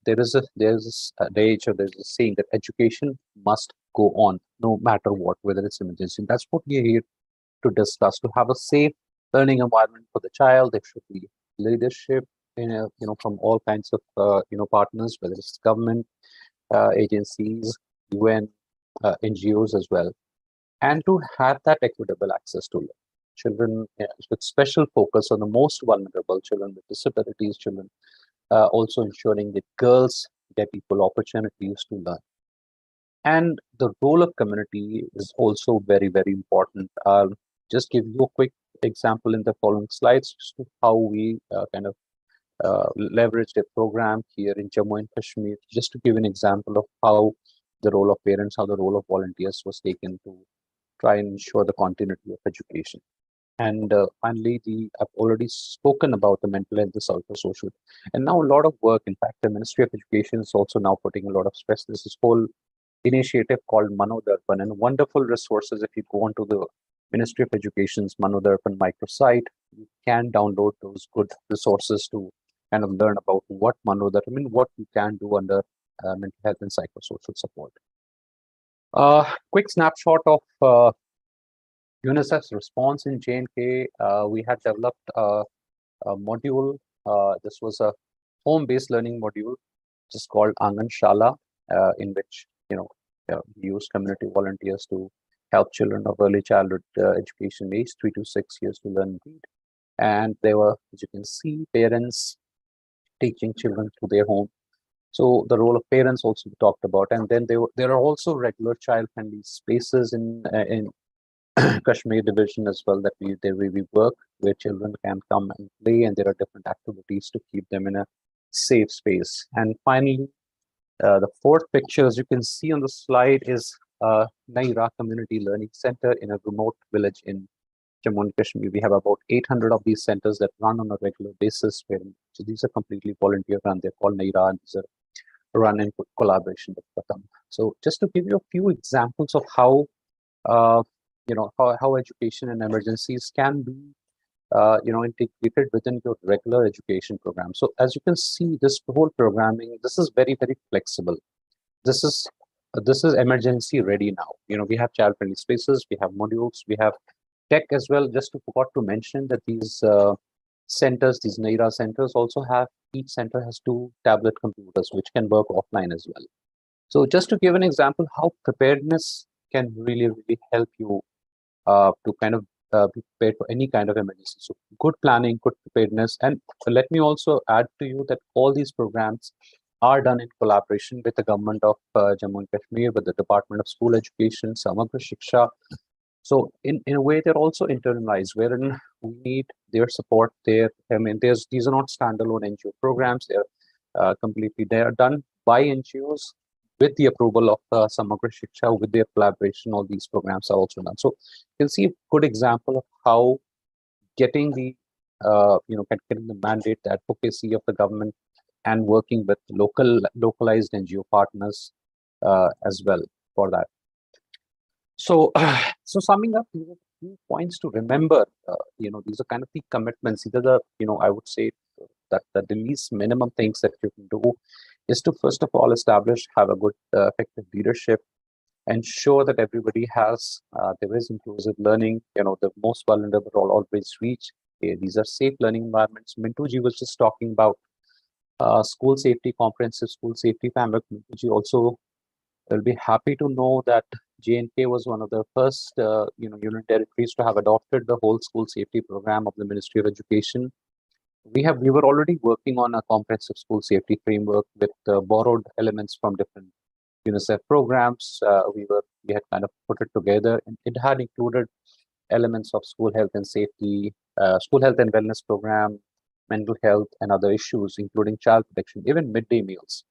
There's a adage, or there's a saying that education must go on no matter what, whether it's emergency. And that's what we're here to discuss, to have a safe learning environment for the child. There should be leadership from all kinds of partners, whether it's government agencies, UN, NGOs as well, and to have that equitable access to learning. Children with special focus on the most vulnerable, children with disabilities, children also ensuring that girls get equal opportunities to learn. And the role of community is also very important. I'll just give you a quick example in the following slides, just to how we kind of leveraged a program here in Jammu and Kashmir, just to give an example of how the role of parents, how the role of volunteers was taken to try and ensure the continuity of education. And finally, I've already spoken about the mental health, the psychosocial, and now a lot of work. In fact, the Ministry of Education is also now putting a lot of stress. This is whole initiative called Manodarpan, and wonderful resources. If you go onto the Ministry of Education's Manodarpan microsite, you can download those good resources to kind of learn about what Manodarpan, what you can do under mental health and psychosocial support. Quick snapshot of UNICEF's response in J&K. We had developed a module. This was a home-based learning module, just called Angan Shala, in which we use community volunteers to help children of early childhood education age 3 to 6 years to learn and read. And there were, as you can see, parents teaching children through their home. So the role of parents also talked about, and then there are also regular child-friendly spaces in Kashmir division as well that we work, where children can come and play, and there are different activities to keep them in a safe space. And finally, the fourth picture, as you can see on the slide, is Naira Community Learning Center in a remote village in Jammu and Kashmir. We have about 800 of these centers that run on a regular basis. So these are completely volunteer run. They're called Naira, and these are run in collaboration with Pratham. So just to give you a few examples of how how education and emergencies can be integrated within your regular education program. So as you can see, this whole programming, this is very, very flexible. This is emergency ready now. We have child-friendly spaces, we have modules, we have tech as well. Just forgot to mention that these centers, these Naira centers, also have, each center has 2 tablet computers which can work offline as well. So just to give an example how preparedness can really, really help you to kind of be prepared for any kind of emergency. So good planning, good preparedness. And let me also add to you that all these programs are done in collaboration with the government of Jammu and Kashmir, with the Department of School Education, Samagra Shiksha. So in a way, they're also internalized, wherein we need their support there. I mean, these are not standalone NGO programs. They are done by NGOs with the approval of Samagra Shiksha. With their collaboration, all these programs are also done. So you can see a good example of how getting the getting the mandate, the advocacy of the government, and working with localized NGO partners as well for that. So, summing up, these are few points to remember. These are kind of the commitments. Either I would say that the least minimum things that you can do is to first of all have a good effective leadership, ensure that everybody has there is inclusive learning. The most vulnerable will always reach. These are safe learning environments. Mintuji was just talking about school safety, comprehensive school safety framework. Mintuji also will be happy to know that J&K was one of the first union territories to have adopted the whole school safety program of the Ministry of Education. We were already working on a comprehensive school safety framework with borrowed elements from different UNICEF programs. We had kind of put it together, and it had included elements of school health and safety, school health and wellness program, mental health, and other issues, including child protection, even midday meals.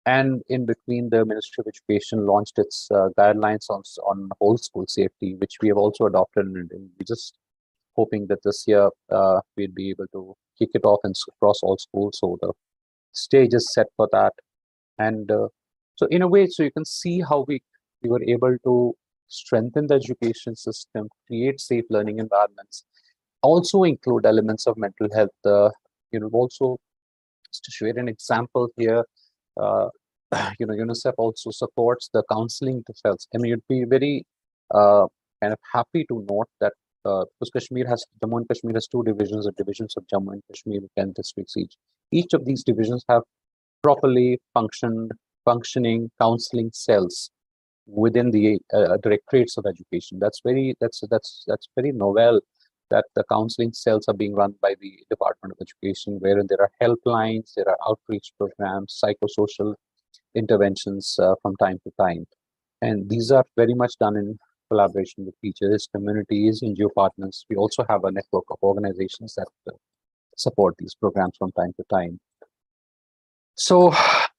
And in between, the Ministry of Education launched its guidelines on whole school safety, which we have also adopted, and we're just hoping that this year we'll be able to kick it off and across all schools. So the stage is set for that. And so in a way, so you can see how we were able to strengthen the education system, create safe learning environments, also include elements of mental health. Also, just to share an example here, UNICEF also supports the counseling to cells. I mean, you'd be very kind of happy to note that because Jammu and Kashmir has 2 divisions, divisions of Jammu and Kashmir, 10 districts each. Each of these divisions have properly functioning counseling cells within the directorates of education. That's very novel, that the counseling cells are being run by the Department of Education, wherein there are helplines, there are outreach programs, psychosocial interventions from time to time. And these are very much done in collaboration with teachers, communities, NGO partners. We also have a network of organizations that support these programs from time to time. So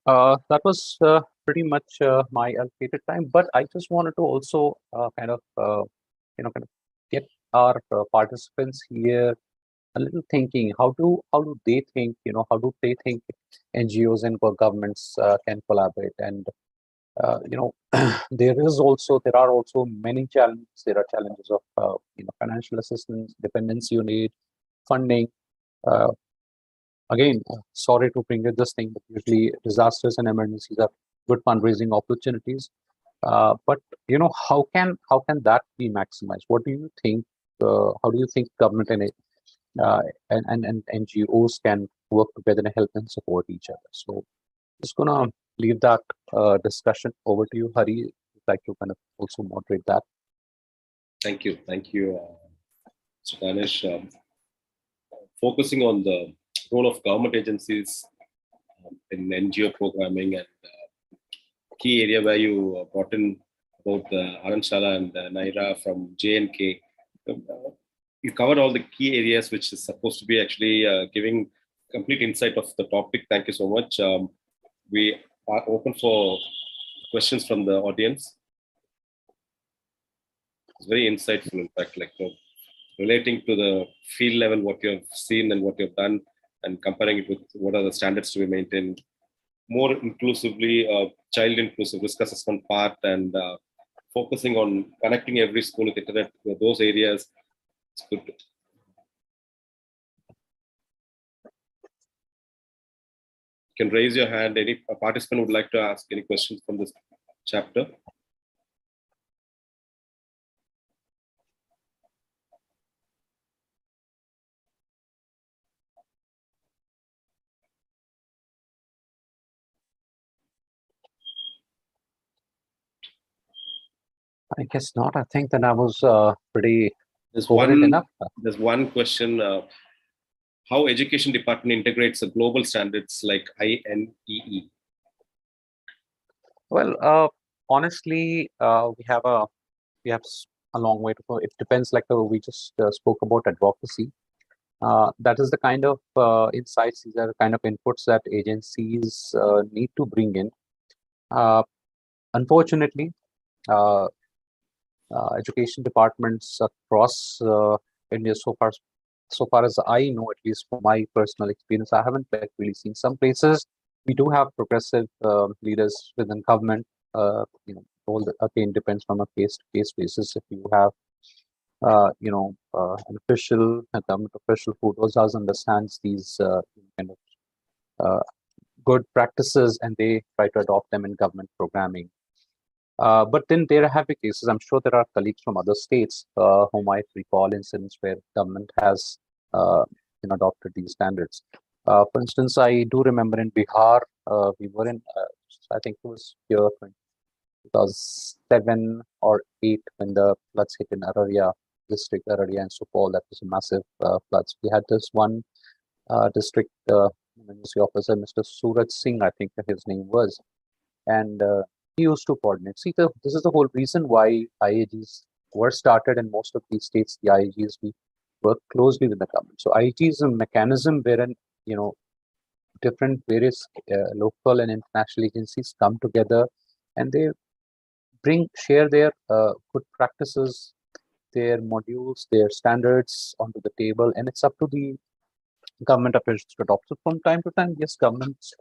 that was pretty much my allocated time, but I just wanted to also kind of get our participants here a little thinking. How do they think? How do they think NGOs and governments can collaborate? And there are also many challenges. There are challenges of financial assistance, dependence unit, funding. Uh, Again, sorry to bring it this thing, but usually disasters and emergencies are good fundraising opportunities. But how can that be maximized? What do you think? How do you think government and NGOs can work together and help and support each other? So just gonna leave that discussion over to you, Hari. I'd like to kind of also moderate that. Thank you, Mr. Ganesh. Focusing on the role of government agencies in NGO programming, and key area where you brought in both Aranshala and Naira from J&K. You covered all the key areas, which is supposed to be actually giving complete insight of the topic. Thank you so much. We are open for questions from the audience. It's very insightful, in fact, relating to the field level, what you have seen and what you have done, and comparing it with what are the standards to be maintained. More inclusively, child inclusive risk assessment part, and focusing on connecting every school with internet, with those areas. It's good. You can raise your hand. Any participant would like to ask any questions from this chapter? I guess not. I think that I was pretty There's covered enough. There's one question. How education department integrates the global standards like INEE? Well, honestly, we have a long way to go. It depends, like we just spoke about advocacy. That is the kind of insights, these are the kind of inputs that agencies need to bring in. Unfortunately, education departments across India, so far as I know, at least from my personal experience, I haven't really seen. Some places we do have progressive leaders within government. All again depends from a case-to-case basis. If you have an official, a government official who does understands these kind of good practices, and they try to adopt them in government programming. But then there have been cases, I'm sure there are colleagues from other states who might recall incidents where government has adopted these standards. For instance, I do remember in Bihar, we were in, I think it was year 2007 or 8 when the floods hit in Araria district, Araria and Supol. That was a massive floods. We had this one district emergency officer, Mr. Suraj Singh, I think his name was, and he used to coordinate. See, this is the whole reason why IAGs were started in most of these states. The IAGs, we work closely with the government. So IAG is a mechanism wherein different various local and international agencies come together, and they share their good practices, their modules, their standards onto the table, and it's up to the government officials to adopt. So from time to time, yes, governments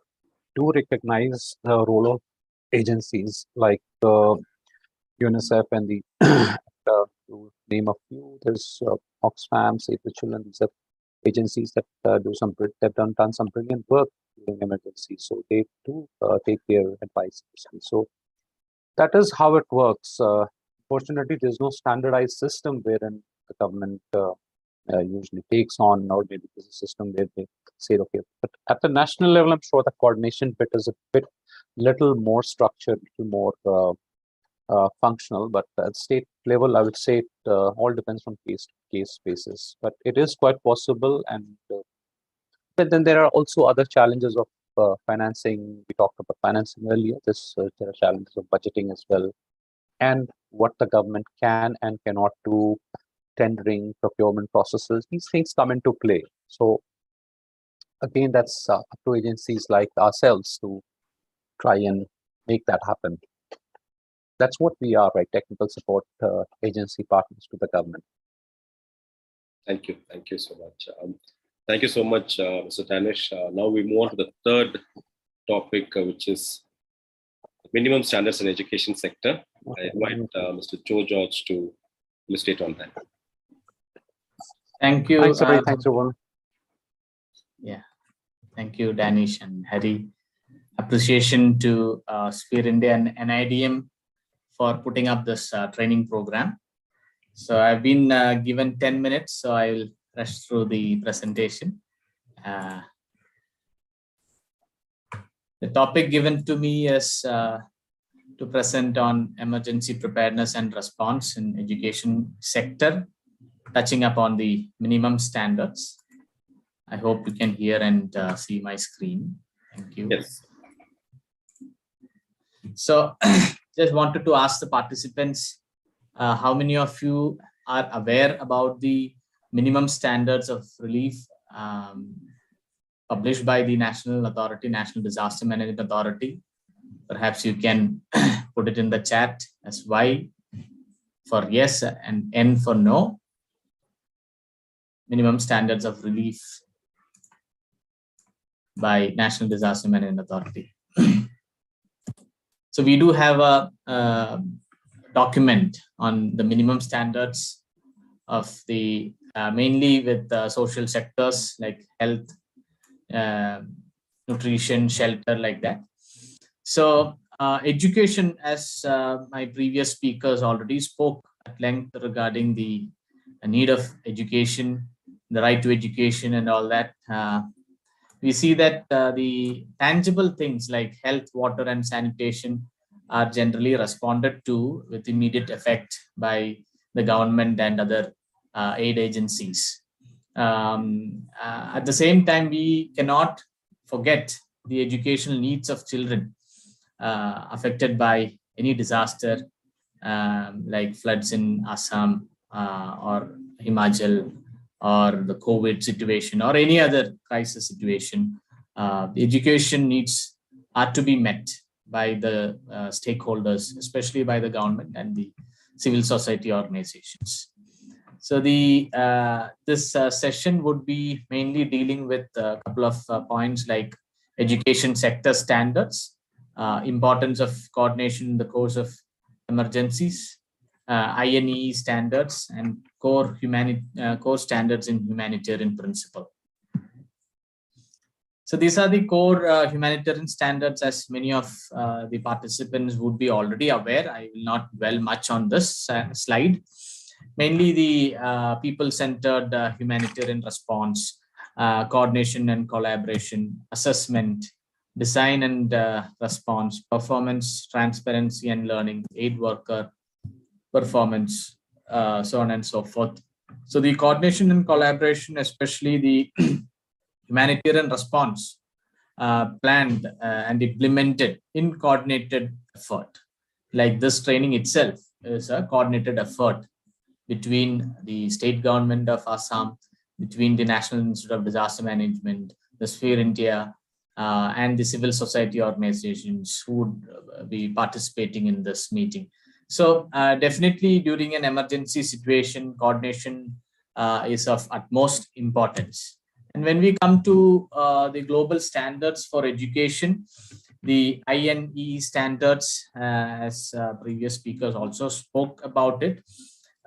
do recognize the role of agencies like UNICEF and the to name a few. There's Oxfam, Save the Children. These are agencies that they've done some brilliant work during emergencies. So they do take their advice. So that is how it works. Fortunately, there's no standardized system wherein the government usually takes on, or maybe there's a system where they say, okay, but at the national level, I'm sure the coordination bit is little more structured, little more functional, but at state level, I would say it all depends on case basis, but it is quite possible. And but then there are also other challenges of financing. We talked about financing earlier. There are challenges of budgeting as well, and what the government can and cannot do, tendering, procurement processes, these things come into play. So again, that's up to agencies like ourselves to try and make that happen. That's what we are, right? Technical support agency partners to the government. Thank you. Thank you so much. Thank you so much, Mr. Danish. Now we move on to the third topic, which is minimum standards in education sector. I invite Mr. Joe George to illustrate on that. Thank you. Thanks, Hari. Thanks, everyone. Yeah, thank you, Danish and Hari. Appreciation to Sphere India and NIDM for putting up this training program. So I've been given 10 minutes, so I will rush through the presentation. The topic given to me is to present on emergency preparedness and response in education sector, touching upon the minimum standards. I hope you can hear and see my screen. Thank you. Yes. So just wanted to ask the participants, how many of you are aware about the minimum standards of relief published by the National Disaster Management Authority? Perhaps you can put it in the chat as Y for yes and N for no. Minimum standards of relief by National Disaster Management Authority. So we do have a document on the minimum standards of the mainly with social sectors like health, nutrition, shelter, like that. So education, as my previous speakers already spoke at length regarding the need of education, the right to education and all that. We see that the tangible things like health, water and sanitation are generally responded to with immediate effect by the government and other aid agencies. At the same time, we cannot forget the educational needs of children affected by any disaster like floods in Assam or Himachal, or the COVID situation or any other crisis situation. The education needs are to be met by the stakeholders, especially by the government and the civil society organizations. So the this session would be mainly dealing with a couple of points like education sector standards, importance of coordination in the course of emergencies, INE standards, and core standards in humanitarian principle. So these are the core humanitarian standards, as many of the participants would be already aware. I will not dwell much on this slide. Mainly the people-centered humanitarian response, coordination and collaboration, assessment, design and response, performance, transparency and learning, aid worker performance, so on and so forth. So the coordination and collaboration, especially the humanitarian response, planned and implemented in coordinated effort. Like this training itself is a coordinated effort between the state government of Assam, between the National Institute of Disaster Management, the Sphere India, and the civil society organizations who would be participating in this meeting. So definitely during an emergency situation, coordination is of utmost importance. And when we come to the global standards for education, the INE standards, as previous speakers also spoke about it,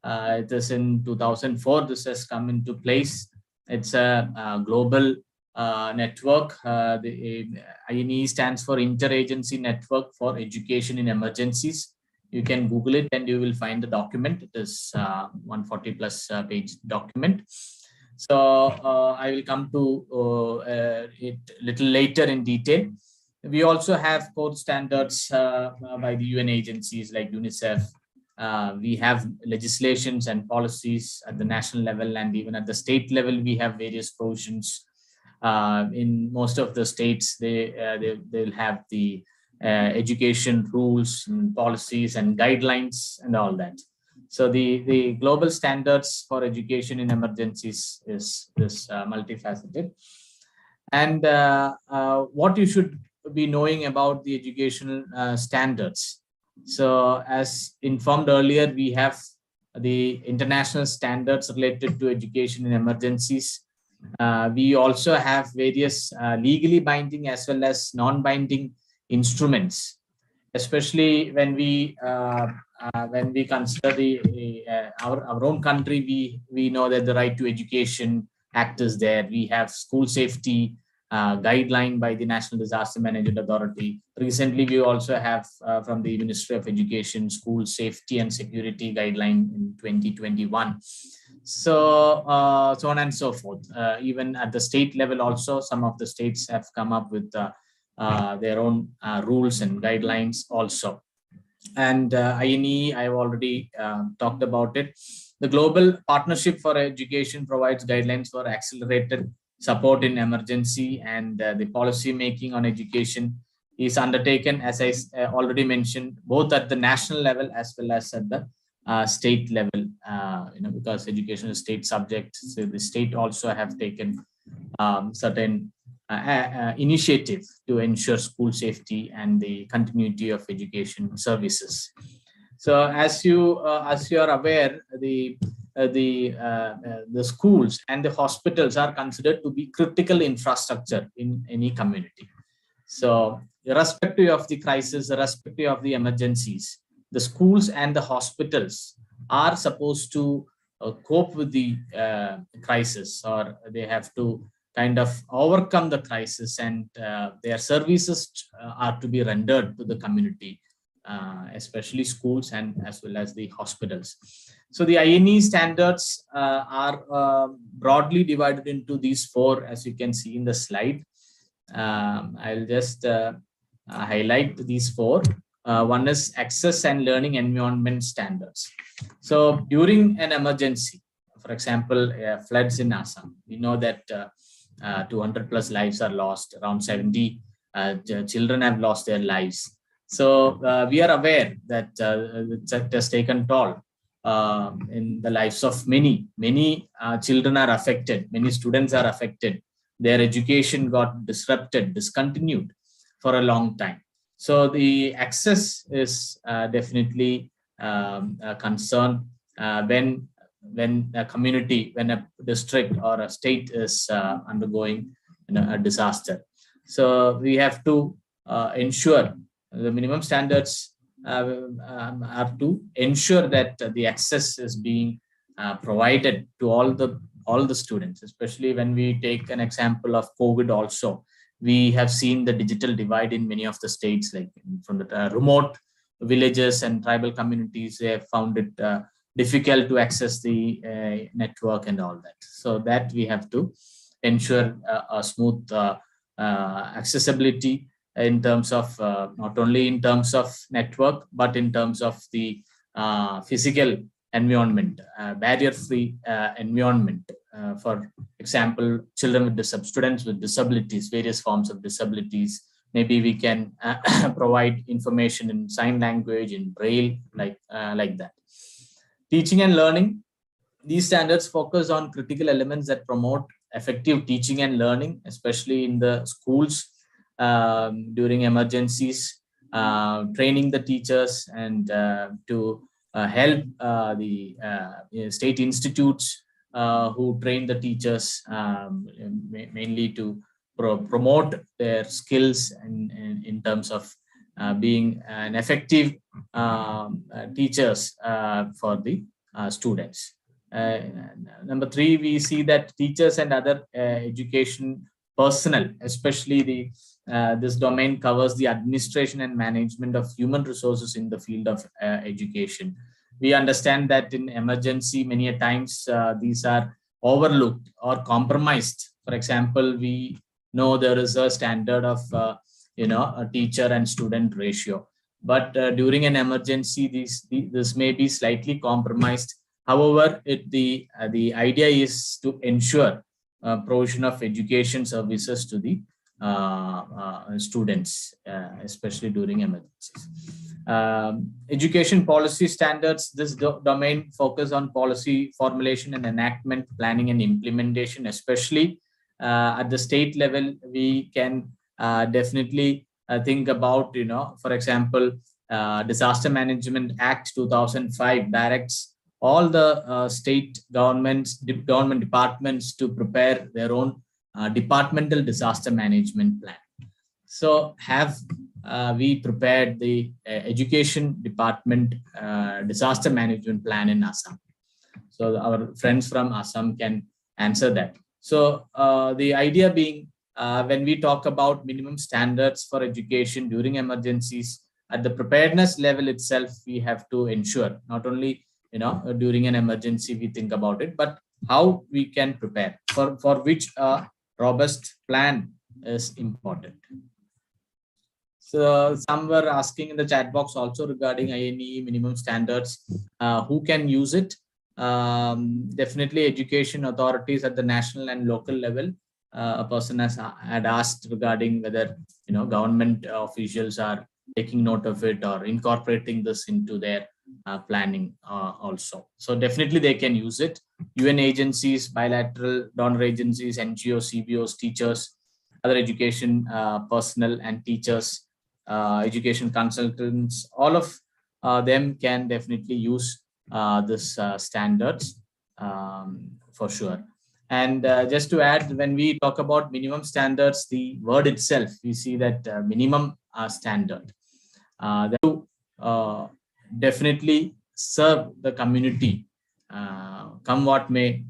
it is in 2004, this has come into place. It's a global network. The INE stands for Interagency Network for Education in Emergencies. You can Google it and you will find the document. It is 140 plus page document. So I will come to it a little later in detail. We also have core standards by the UN agencies like UNICEF. We have legislations and policies at the national level, and even at the state level, we have various provisions. In most of the states, they will have the education rules and policies and guidelines and all that. So the global standards for education in emergencies is multifaceted. And what you should be knowing about the educational standards. So as informed earlier, we have the international standards related to education in emergencies. We also have various legally binding as well as non-binding instruments, especially when we consider our own country. We know that the Right to Education Act is there. We have school safety guideline by the National Disaster Management Authority. Recently, we also have from the Ministry of Education School Safety and Security Guideline in 2021. So so on and so forth. Even at the state level also, some of the states have come up with their own rules and guidelines also. And INE, I've already talked about it. The Global Partnership for Education provides guidelines for accelerated support in emergency, and the policy making on education is undertaken, as I already mentioned, both at the national level as well as at the state level, because education is state subject. So the state also have taken certain initiative to ensure school safety and the continuity of education services. So as you are aware, the schools and the hospitals are considered to be critical infrastructure in any community. So irrespective of the crisis, irrespective of the emergencies, the schools and the hospitals are supposed to cope with the crisis, or they have to kind of overcome the crisis, and their services are to be rendered to the community, especially schools and as well as the hospitals. So the INE standards are broadly divided into these four, as you can see in the slide. I'll just highlight these four. One is access and learning environment standards. So during an emergency, for example, floods in Assam, we know that 200 plus lives are lost, around 70 children have lost their lives. So we are aware that it has taken toll in the lives of many children are affected, many students are affected. Their education got disrupted, discontinued for a long time. So the access is definitely a concern when a community, when a district or a state is undergoing a disaster. So we have to ensure the minimum standards are to ensure that the access is being provided to all the students, especially when we take an example of COVID also. We have seen the digital divide in many of the states, like from the remote villages and tribal communities. They have found it difficult to access the network and all that. So that we have to ensure a smooth accessibility in terms of not only in terms of network, but in terms of the physical environment, barrier-free environment. For example, children with students with disabilities, various forms of disabilities. Maybe we can provide information in sign language, in braille, like that. Teaching and learning. These standards focus on critical elements that promote effective teaching and learning, especially in the schools during emergencies, training the teachers, and to help the state institutes who train the teachers, mainly to promote their skills in terms of being an effective teachers for the students. Number three, we see that teachers and other education personnel, especially this domain covers the administration and management of human resources in the field of education. We understand that in emergency, many a times these are overlooked or compromised. For example, we know there is a standard of a teacher and student ratio, but during an emergency, this may be slightly compromised. However, the idea is to ensure provision of education services to the students, especially during emergencies. Education policy standards. This domain focus on policy formulation and enactment, planning and implementation, especially at the state level. We can definitely think about, for example, Disaster Management Act 2005 directs all the state government departments to prepare their own departmental disaster management plan. So have we prepared the education department disaster management plan in Assam? So our friends from Assam can answer that. So the idea being, when we talk about minimum standards for education during emergencies, at the preparedness level itself, we have to ensure not only during an emergency we think about it, but how we can prepare for which a robust plan is important. So some were asking in the chat box also regarding IND minimum standards, who can use it? Definitely education authorities at the national and local level. A person had asked regarding whether government officials are taking note of it or incorporating this into their planning also. So definitely they can use it. UN agencies, bilateral donor agencies, NGOs, CBOs, teachers, other education personnel and teachers, education consultants, all of them can definitely use this standards for sure. And just to add, when we talk about minimum standards, the word itself, we see that minimum standard that definitely serve the community, come what may,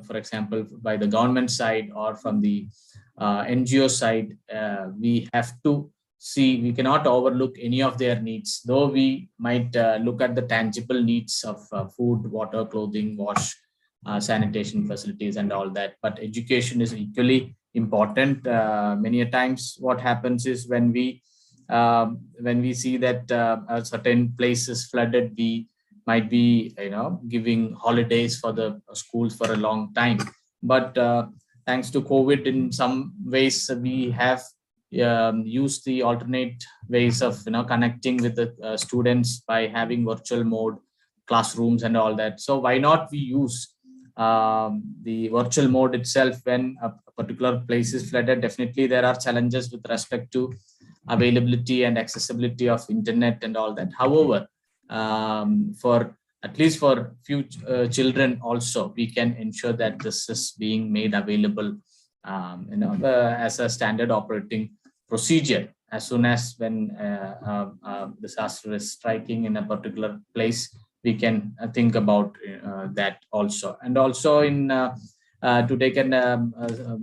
for example, by the government side or from the NGO side, we have to see, we cannot overlook any of their needs, though we might look at the tangible needs of food, water, clothing, wash, sanitation facilities and all that, but education is equally important. Many a times what happens is when we see that a certain place is flooded, we might be giving holidays for the schools for a long time, but thanks to COVID, in some ways we have used the alternate ways of connecting with the students by having virtual mode classrooms and all that. So why not we use the virtual mode itself when a particular place is flooded? Definitely there are challenges with respect to availability and accessibility of internet and all that. However, for at least for few children also, we can ensure that this is being made available as a standard operating procedure as soon as when disaster is striking in a particular place. We can think about that also. And also in to take an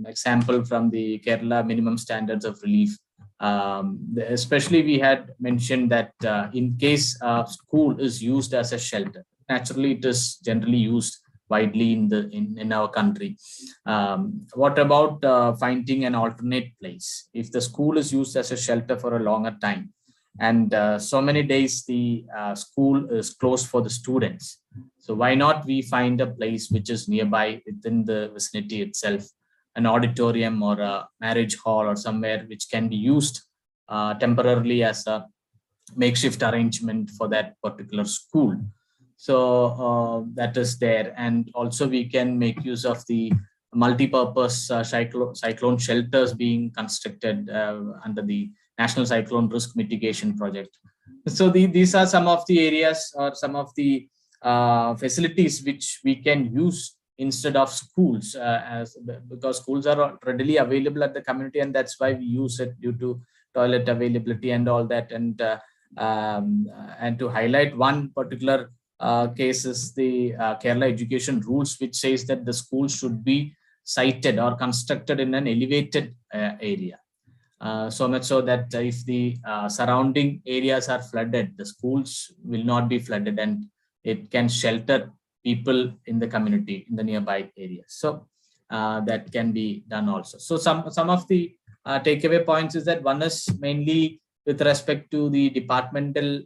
example from the Kerala minimum standards of relief, especially we had mentioned that in case school is used as a shelter, naturally it is generally used widely in our country. What about finding an alternate place? If the school is used as a shelter for a longer time, and so many days the school is closed for the students, so why not we find a place which is nearby within the vicinity itself, an auditorium or a marriage hall or somewhere which can be used temporarily as a makeshift arrangement for that particular school. So that is there. And also we can make use of the multi-purpose cyclone shelters being constructed under the National Cyclone Risk Mitigation Project. So these are some of the areas or some of the facilities which we can use instead of schools, because schools are readily available at the community, and that's why we use it due to toilet availability and all that. And to highlight one particular case is the Kerala education rules, which says that the school should be sited or constructed in an elevated area. So much so that if the surrounding areas are flooded, the schools will not be flooded and it can shelter people in the community in the nearby areas. So that can be done also. So some of the takeaway points is that one is mainly with respect to the departmental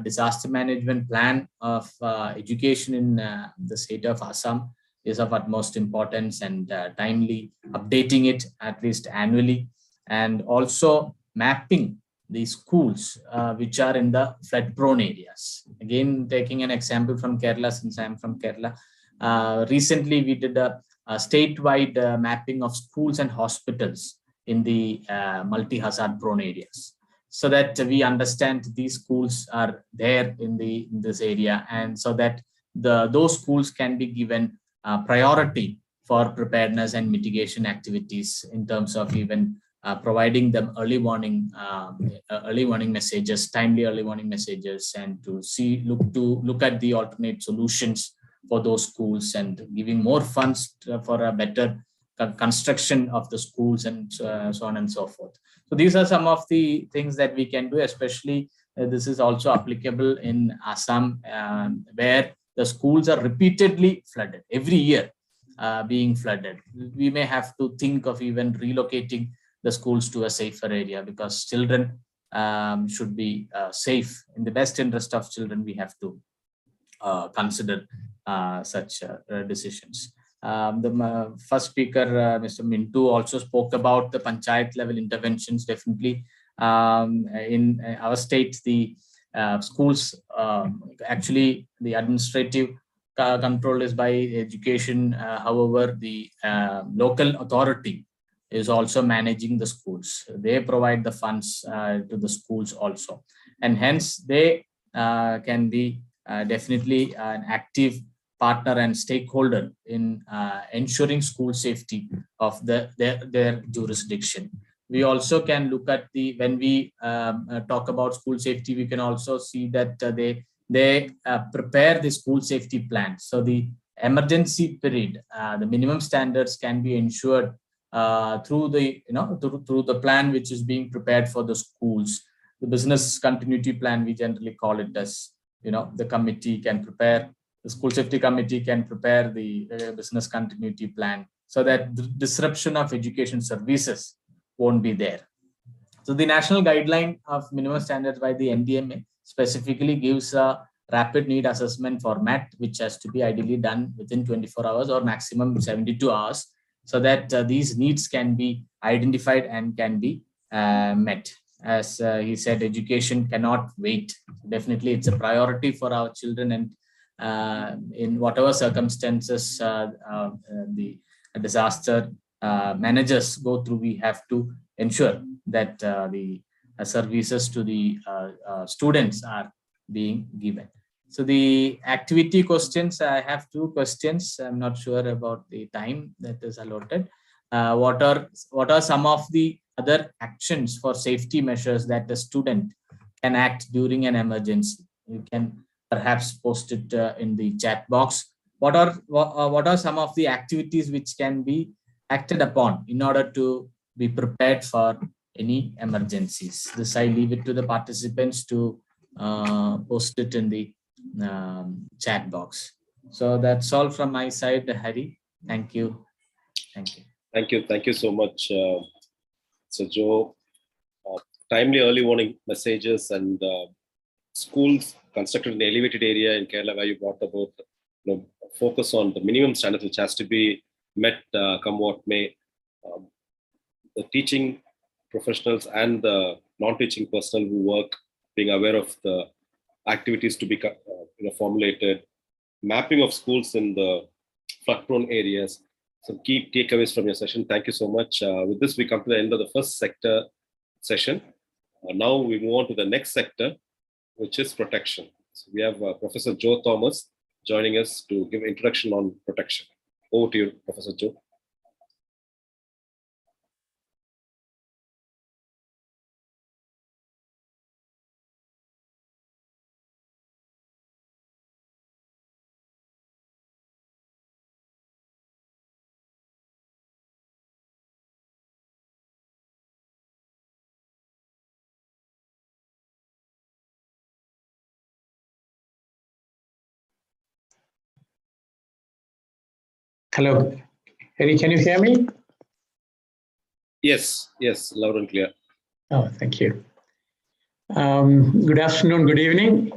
disaster management plan of education in the state of Assam is of utmost importance, and timely updating it at least annually, and also mapping the schools which are in the flood prone areas. Again, taking an example from Kerala, since I'm from Kerala, recently we did a statewide mapping of schools and hospitals in the multi-hazard prone areas, so that we understand these schools are there in this area, and so that those schools can be given priority for preparedness and mitigation activities in terms of even providing them early warning messages, timely early warning messages, and to look at the alternate solutions for those schools, and giving more funds for a better construction of the schools, and so on and so forth. So these are some of the things that we can do, especially this is also applicable in Assam, where the schools are repeatedly flooded every year, being flooded. We may have to think of even relocating the schools to a safer area, because children should be safe. In the best interest of children, we have to consider such decisions. The first speaker, Mr. Mintu, also spoke about the panchayat level interventions. Definitely, in our state, the schools, actually the administrative control is by education. However, the local authority is also managing the schools. They provide the funds to the schools also, and hence they can be definitely an active partner and stakeholder in ensuring school safety of their jurisdiction. We also can look at when we talk about school safety, we can also see that they prepare the school safety plan. So the emergency period, the minimum standards can be ensured through the plan which is being prepared for the schools. The business continuity plan, we generally call it as, the committee can prepare. The school safety committee can prepare the business continuity plan, so that the disruption of education services won't be there. So the national guideline of minimum standards by the NDMA specifically gives a rapid need assessment format, which has to be ideally done within 24 hours or maximum 72 hours, so that these needs can be identified and can be met. As he said, education cannot wait. Definitely, it's a priority for our children, and in whatever circumstances the disaster managers go through, we have to ensure that the services to the students are being given. So the activity questions, I have 2 questions. I'm not sure about the time that is allotted. What are some of the other actions for safety measures that the student can act during an emergency? You can perhaps post it in the chat box. What are some of the activities which can be acted upon in order to be prepared for any emergencies? This I leave it to the participants to post it in the chat box. So that's all from my side, Hari. Thank you. Thank you. Thank you so much. So Joe, timely early warning messages and schools constructed in an elevated area in Kerala, where you brought about focus on the minimum standards which has to be met come what may. The teaching professionals and the non-teaching personnel who work being aware of the activities to be formulated, mapping of schools in the flood-prone areas. Some key takeaways from your session. Thank you so much. With this, we come to the end of the first sector session. Now we move on to the next sector, which is protection. So we have Professor Joe Thomas joining us to give introduction on protection. Over to you, Professor Joe. Hello, Harry, can you hear me? Yes, loud and clear. Oh, thank you. Good afternoon, good evening.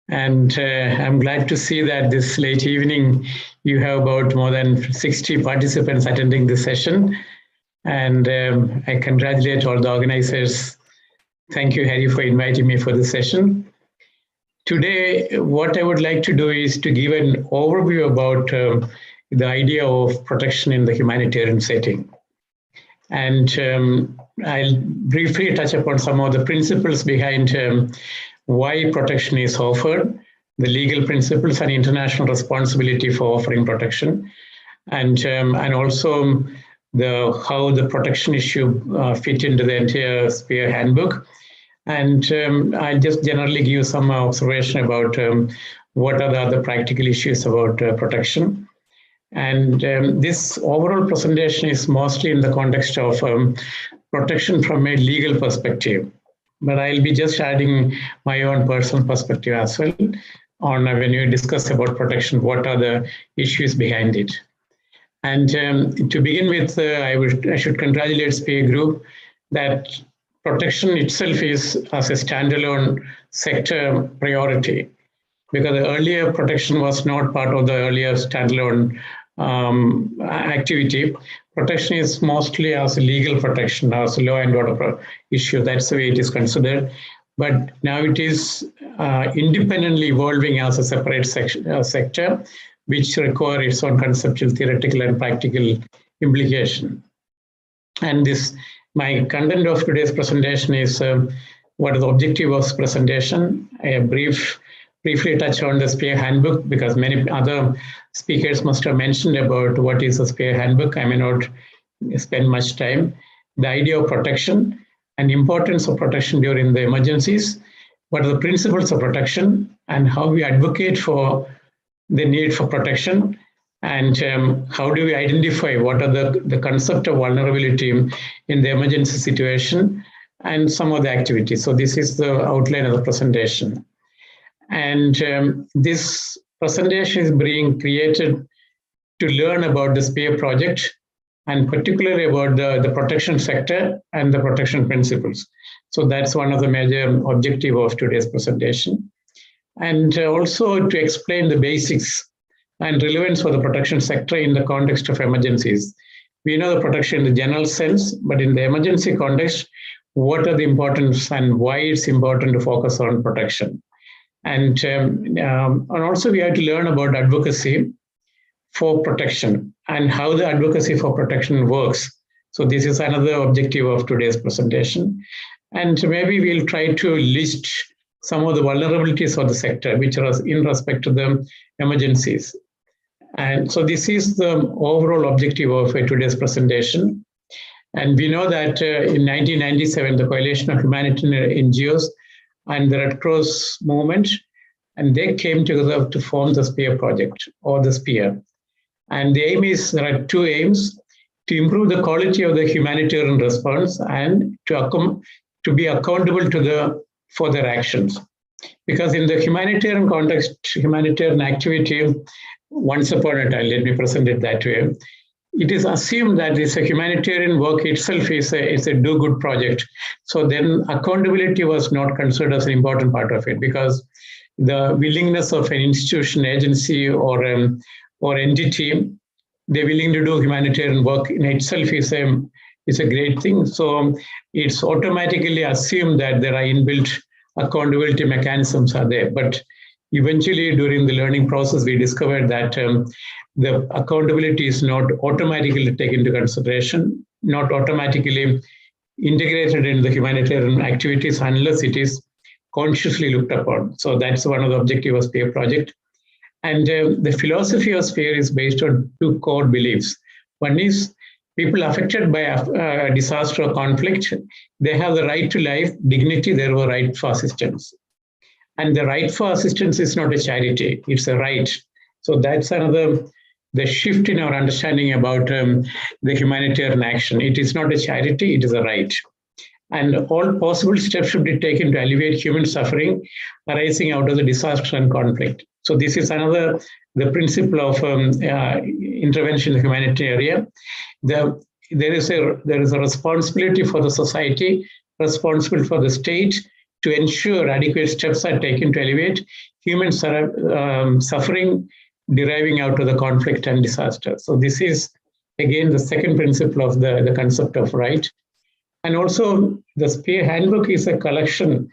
And I'm glad to see that this late evening, you have about more than 60 participants attending this session. And I congratulate all the organizers. Thank you, Harry, for inviting me for this session. Today, what I would like to do is to give an overview about the idea of protection in the humanitarian setting. And I'll briefly touch upon some of the principles behind why protection is offered, the legal principles and international responsibility for offering protection, and also how the protection issue fit into the entire SPEAR handbook. And I'll just generally give some observation about what are the other practical issues about protection. And this overall presentation is mostly in the context of protection from a legal perspective. But I'll be just adding my own personal perspective as well on when you discuss about protection, what are the issues behind it. And to begin with, I should congratulate SPEAR Group that protection itself is as a standalone sector priority, because the earlier protection was not part of the earlier standalone activity. Protection is mostly as a legal protection, as a law and order issue. That's the way it is considered. But now it is independently evolving as a separate sector, which require its own conceptual, theoretical, and practical implication. And my content of today's presentation is what is the objective of this presentation. I briefly touch on the SPEAR handbook, because many other speakers must have mentioned about what is the SPEAR handbook. I may not spend much time. The idea of protection and importance of protection during the emergencies, what are the principles of protection, and how we advocate for the need for protection, and how do we identify what are the concept of vulnerability in the emergency situation, and some of the activities. So this is the outline of the presentation. And this presentation is being created to learn about the SPEAR project, and particularly about the protection sector and the protection principles. So that's one of the major objectives of today's presentation. And also to explain the basics and relevance for the protection sector in the context of emergencies. We know the protection in the general sense, but in the emergency context, what are the importance and why it's important to focus on protection. And also we have to learn about advocacy for protection and how the advocacy for protection works. So this is another objective of today's presentation. And maybe we'll try to list some of the vulnerabilities of the sector, which are in respect to the emergencies. And so this is the overall objective of today's presentation. And we know that in 1997, the Coalition of Humanitarian NGOs and the Red Cross movement, and they came together to form the SPEAR project, or the SPEAR. And the aim is, there are two aims: to improve the quality of the humanitarian response, and to be accountable for their actions. Because in the humanitarian context, humanitarian activity, once upon a time, let me present it that way, it is assumed that it's a humanitarian work itself is a do-good project. So then accountability was not considered as an important part of it, because the willingness of an institution, agency, or entity, they're willing to do humanitarian work in itself is a great thing. So it's automatically assumed that there are inbuilt accountability mechanisms are there. But eventually during the learning process, we discovered that the accountability is not automatically taken into consideration, not automatically integrated in the humanitarian activities unless it is consciously looked upon. So that's one of the objectives of SPEAR project. And the philosophy of SPEAR is based on two core beliefs. One is people affected by a disaster or conflict, they have the right to life, dignity, they have a right for assistance. And the right for assistance is not a charity, it's a right. So that's the shift in our understanding about the humanitarian action. It is not a charity, it is a right. And all possible steps should be taken to alleviate human suffering arising out of the disaster and conflict. So this is the principle of intervention in the humanitarian area. There is a responsibility for the society, responsibility for the state to ensure adequate steps are taken to alleviate human suffering deriving out of the conflict and disaster. So this is, again, the second principle of the concept of right. And also the SPEAR handbook is a collection,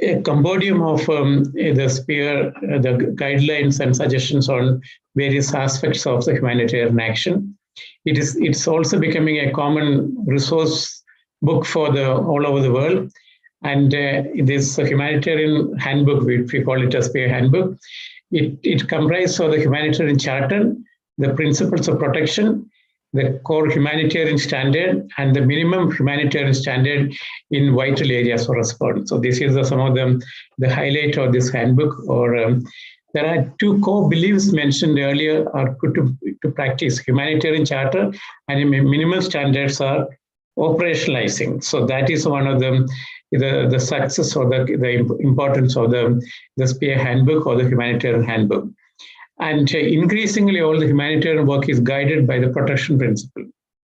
a compendium of the SPEAR, the guidelines and suggestions on various aspects of the humanitarian action. It's also becoming a common resource book for all over the world. And this humanitarian handbook, which we call it as PA handbook, it comprises of the humanitarian charter, the principles of protection, the core humanitarian standard, and the minimum humanitarian standard in vital areas for response. So this is some of the highlight of this handbook. Or there are two core beliefs mentioned earlier are put to practice: humanitarian charter and minimum standards are operationalizing. So that is one of them. The success or the importance of the SPA handbook or the humanitarian handbook. And increasingly, all the humanitarian work is guided by the protection principle.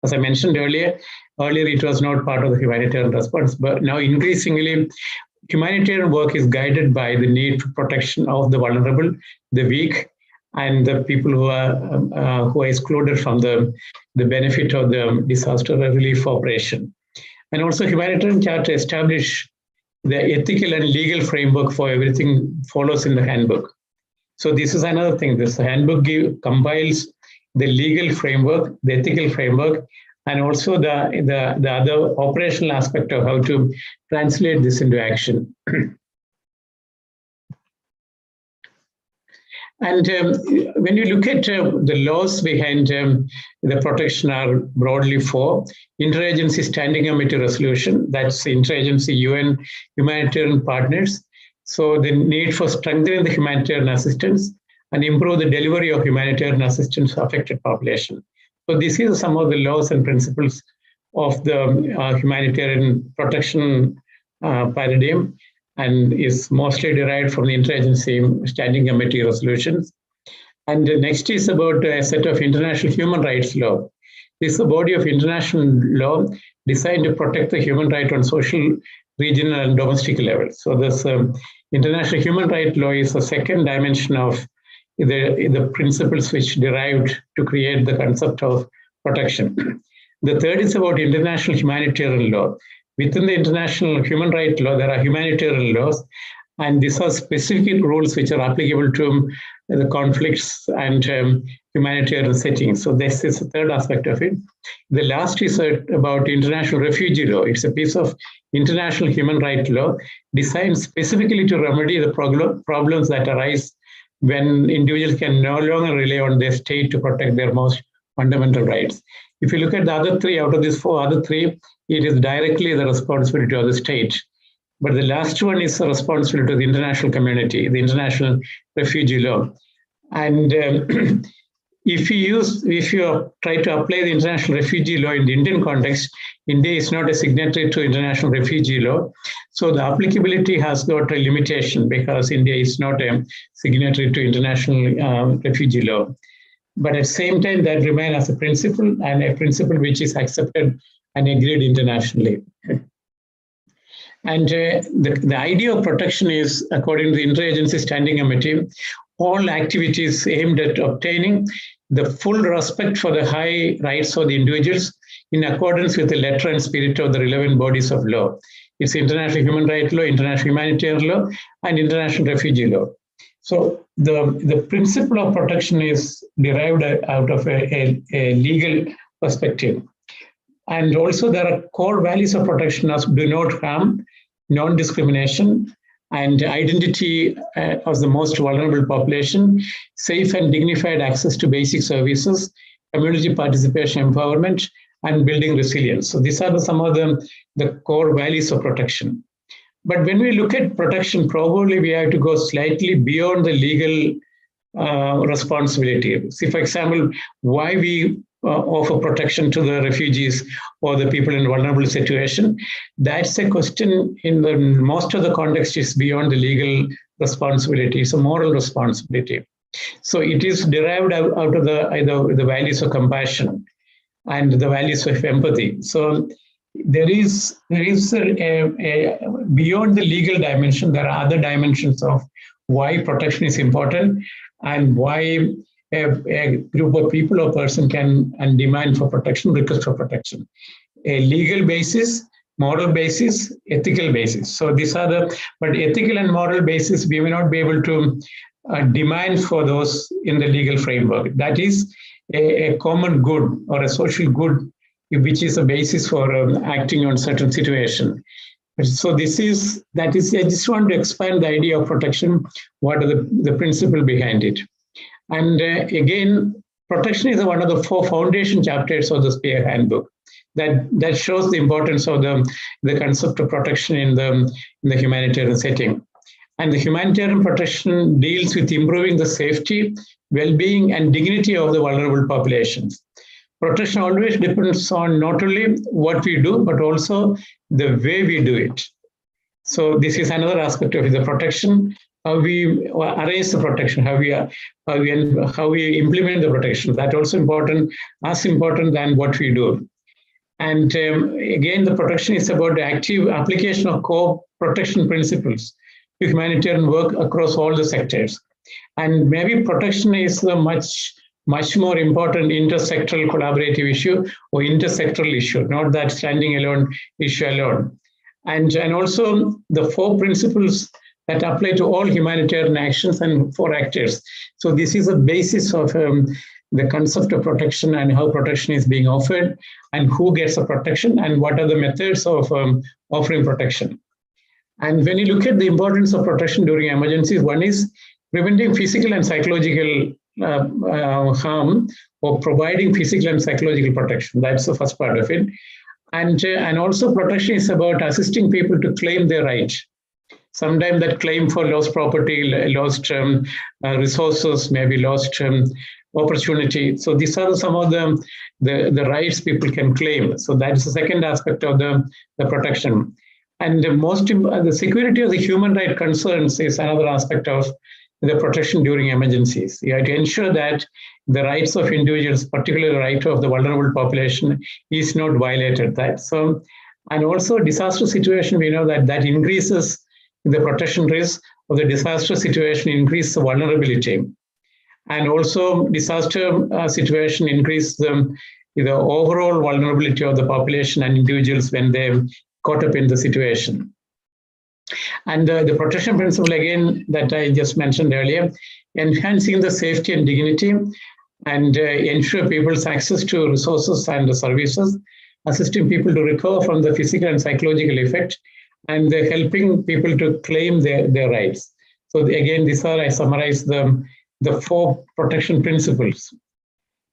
As I mentioned earlier it was not part of the humanitarian response, but now increasingly, humanitarian work is guided by the need for protection of the vulnerable, the weak, and the people who are excluded from the benefit of the disaster relief operation. And also, humanitarian charter establish the ethical and legal framework for everything follows in the handbook. So this is another thing. This handbook compiles the legal framework, the ethical framework, and also the other operational aspect of how to translate this into action. And when you look at the laws behind the protection are broadly four: interagency standing committee resolution, that's interagency UN humanitarian partners. So the need for strengthening the humanitarian assistance and improve the delivery of humanitarian assistance to affected population. So this is some of the laws and principles of the humanitarian protection paradigm, and is mostly derived from the interagency standing committee resolutions. And the next is about a set of international human rights law. This is a body of international law designed to protect the human right on social, regional, and domestic levels. So this international human rights law is the second dimension of the principles which derived to create the concept of protection. The third is about international humanitarian law. Within the international human rights law, there are humanitarian laws, and these are specific rules which are applicable to the conflicts and humanitarian settings. So this is the third aspect of it. The last is about international refugee law. It's a piece of international human rights law designed specifically to remedy the problems that arise when individuals can no longer rely on their state to protect their most fundamental rights. If you look at the other three, out of these four other three, it is directly the responsibility of the state. But the last one is the responsibility of the international community, the international refugee law. And if you try to apply the international refugee law in the Indian context, India is not a signatory to international refugee law. So the applicability has got a limitation because India is not a signatory to international refugee law. But at the same time, that remains as a principle, and a principle which is accepted and agreed internationally. And the idea of protection is, according to the Interagency Standing Committee, all activities aimed at obtaining the full respect for the high rights of the individuals in accordance with the letter and spirit of the relevant bodies of law. It's international human rights law, international humanitarian law, and international refugee law. So the principle of protection is derived out of a legal perspective. And also there are core values of protection as do not harm, non-discrimination, and identity of the most vulnerable population, safe and dignified access to basic services, community participation, empowerment, and building resilience. So these are some of the core values of protection. But when we look at protection, probably we have to go slightly beyond the legal responsibility. See, for example, why we offer protection to the refugees or the people in vulnerable situation. That's a question in most of the context is beyond the legal responsibility. It's a moral responsibility. So it is derived out of the values of compassion and the values of empathy. So there is a beyond the legal dimension, there are other dimensions of why protection is important and why a group of people or person can and demand for protection, request for protection. A legal basis, moral basis, ethical basis. So these are but ethical and moral basis, we may not be able to demand for those in the legal framework. That is a common good or a social good, which is a basis for acting on certain situation. So I just want to expand the idea of protection. What are the principle behind it? And again, protection is one of the 4 foundation chapters of the Spear Handbook that shows the importance of the concept of protection in the humanitarian setting. And the humanitarian protection deals with improving the safety, well-being, and dignity of the vulnerable populations. Protection always depends on not only what we do, but also the way we do it. So this is another aspect of the protection, how we arrange the protection, how we implement the protection. That's also important, as important than what we do. And again, the protection is about the active application of core protection principles to humanitarian work across all the sectors. And maybe protection is a much more important intersectoral collaborative issue or intersectoral issue, not that standing alone issue alone. And also the 4 principles that apply to all humanitarian actions and 4 actors. So this is a basis of the concept of protection and how protection is being offered and who gets the protection and what are the methods of offering protection. And when you look at the importance of protection during emergencies, one is preventing physical and psychological harm or providing physical and psychological protection. That's the first part of it. And also protection is about assisting people to claim their rights. Sometimes that claim for lost property, lost resources, maybe lost opportunity. So these are some of the rights people can claim. So that is the second aspect of the protection. And the security of the human right concerns is another aspect of the protection during emergencies. You have to ensure that the rights of individuals, particularly the right of the vulnerable population, is not violated. And also disaster situation, we know that increases the protection risk of the disaster situation, increase the vulnerability. And also disaster situation increase the overall vulnerability of the population and individuals when they're caught up in the situation. And the protection principle, again, that I just mentioned earlier, enhancing the safety and dignity and ensure people's access to resources and services, assisting people to recover from the physical and psychological effect, and helping people to claim their rights. So again, these are, I summarize the 4 protection principles.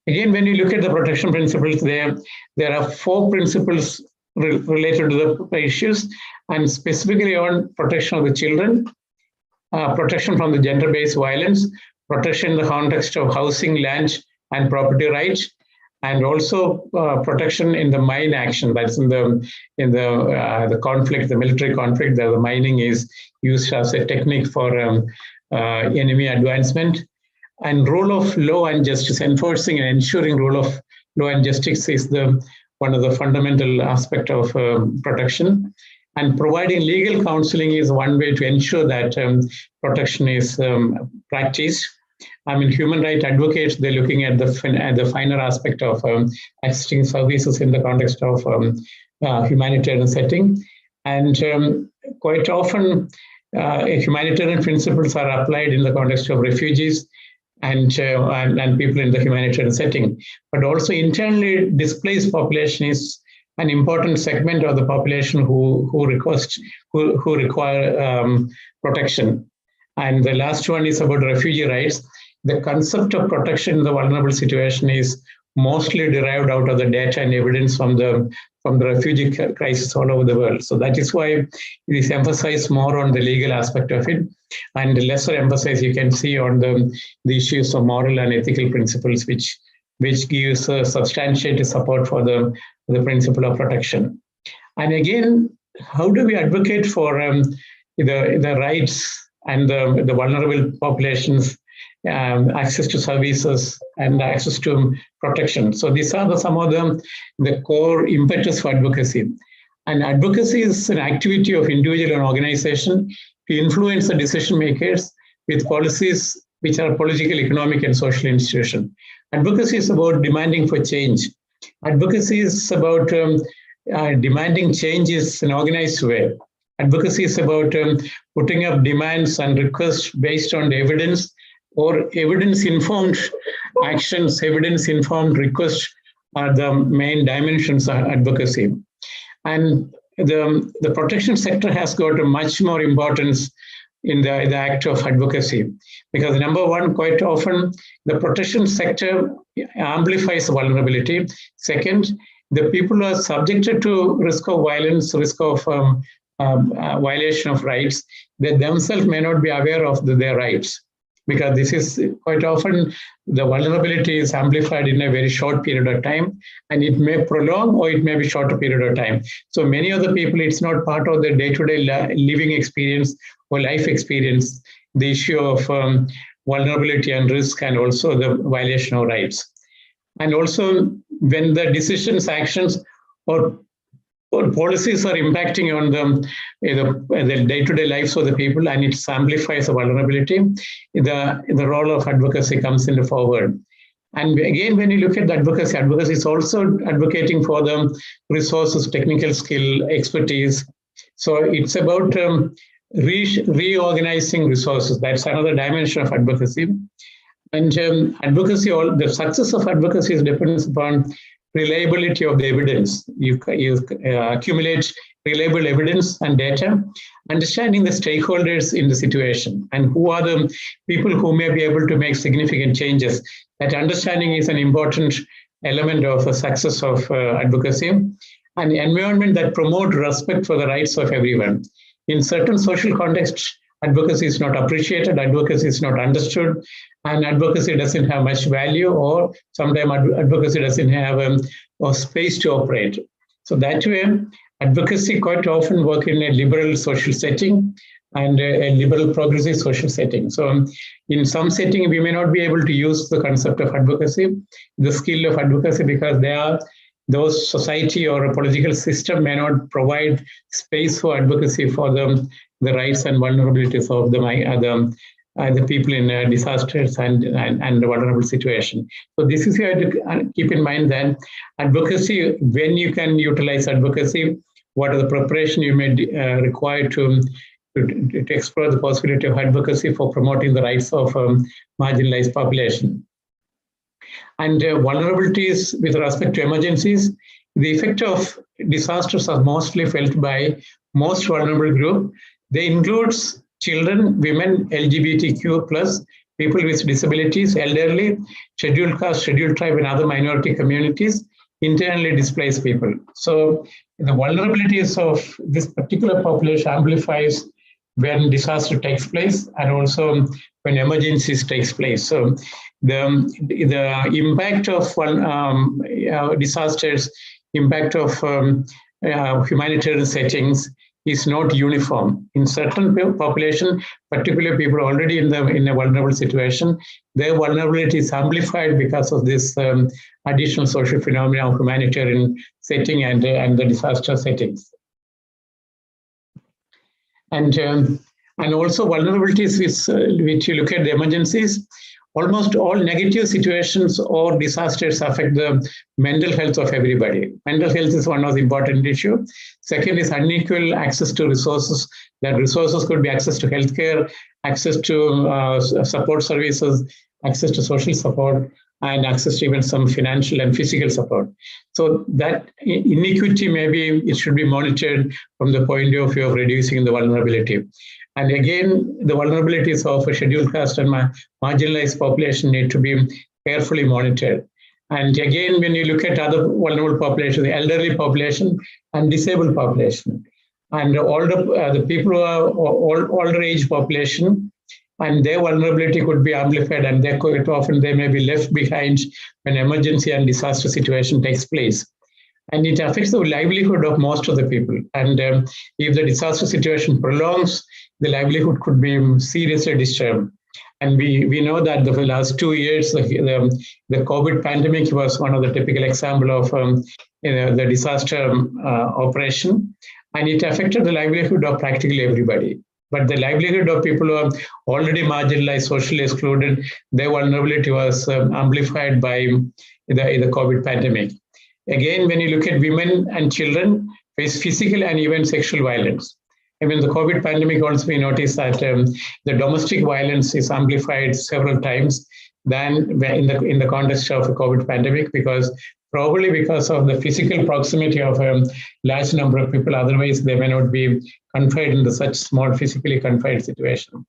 Again, when you look at the protection principles, there are 4 principles related to the issues, and specifically on protection of the children, protection from the gender-based violence, protection in the context of housing, land, and property rights, and also protection in the mine action. That's in the conflict, the military conflict. The mining is used as a technique for enemy advancement. And role of law and justice, enforcing and ensuring role of law and justice is one of the fundamental aspect of protection. And providing legal counseling is one way to ensure that protection is practiced. I mean, human rights advocates, they're looking at the finer aspect of assisting services in the context of humanitarian setting. And quite often, humanitarian principles are applied in the context of refugees and people in the humanitarian setting. But also internally displaced population is an important segment of the population who require protection. And the last one is about refugee rights. The concept of protection in the vulnerable situation is mostly derived out of the data and evidence from the refugee crisis all over the world. So that is why it is emphasized more on the legal aspect of it, and lesser emphasis you can see on the issues of moral and ethical principles, which gives substantiated support for the principle of protection. And again, how do we advocate for the rights and the vulnerable populations, access to services and access to protection? So these are some of the core impetus for advocacy. And advocacy is an activity of individual and organization to influence the decision makers with policies which are political, economic, and social institutions. Advocacy is about demanding for change. Advocacy is about demanding changes in an organized way. Advocacy is about putting up demands and requests based on the evidence or evidence-informed actions, evidence-informed requests are the main dimensions of advocacy. And the protection sector has got a much more importance in the act of advocacy, because number one, quite often the protection sector amplifies vulnerability. Second, the people who are subjected to risk of violence, risk of violation of rights, they themselves may not be aware of their rights, because this is quite often the vulnerability is amplified in a very short period of time, and it may prolong or it may be shorter period of time. So many of the people, it's not part of their day-to-day living experience or life experience, the issue of vulnerability and risk, and also the violation of rights. And also when the decisions, actions, or policies are impacting on the day-to-day lives of the people, and it amplifies the vulnerability, the role of advocacy comes into forward. And again, when you look at the advocacy is also advocating for the resources, technical skill, expertise. So it's about reorganizing resources. That's another dimension of advocacy. And advocacy, the success of advocacy depends upon reliability of the evidence. You accumulate reliable evidence and data, understanding the stakeholders in the situation and who are the people who may be able to make significant changes. That understanding is an important element of the success of advocacy. An environment that promotes respect for the rights of everyone. In certain social contexts, advocacy is not appreciated, advocacy is not understood, and advocacy doesn't have much value, or sometimes advocacy doesn't have a space to operate. So that way, advocacy quite often work in a liberal social setting and a liberal progressive social setting. So in some setting, we may not be able to use the concept of advocacy, the skill of advocacy, because there are those society or a political system may not provide space for advocacy for the rights and vulnerabilities of the people in disasters and the vulnerable situation. So this is here to keep in mind that advocacy, when you can utilize advocacy, what are the preparation you may require to explore the possibility of advocacy for promoting the rights of marginalized population. And vulnerabilities with respect to emergencies, the effect of disasters are mostly felt by most vulnerable group. They include children, women, LGBTQ+, people with disabilities, elderly, scheduled caste, scheduled tribe, and other minority communities, internally displaced people. So the vulnerabilities of this particular population amplifies when disaster takes place and also when emergencies takes place. So the impact of disasters, impact of humanitarian settings is not uniform. In certain population, particularly people already in a vulnerable situation, their vulnerability is amplified because of this additional social phenomena of humanitarian setting and the disaster settings. And also vulnerabilities which you look at the emergencies, almost all negative situations or disasters affect the mental health of everybody. Mental health is one of the important issues. Second is unequal access to resources. That resources could be access to healthcare, access to support services, access to social support, and access to even some financial and physical support. So that inequity, maybe it should be monitored from the point of view of reducing the vulnerability. And again, the vulnerabilities of a scheduled caste and marginalized population need to be carefully monitored. And again, when you look at other vulnerable population, the elderly population and disabled population, and the people who are older age population, and their vulnerability could be amplified, and quite often they may be left behind when emergency and disaster situation takes place. And it affects the livelihood of most of the people. And if the disaster situation prolongs, the livelihood could be seriously disturbed. And we know that the last 2 years, the COVID pandemic was one of the typical example of the disaster operation, and it affected the livelihood of practically everybody. But the livelihood of people who are already marginalized, socially excluded, their vulnerability was amplified by the COVID pandemic. Again, when you look at women and children face physical and even sexual violence. I mean, the COVID pandemic also, we noticed that the domestic violence is amplified several times than in the context of a COVID pandemic, probably because of the physical proximity of a large number of people. Otherwise, they may not be confined in such small physically confined situation.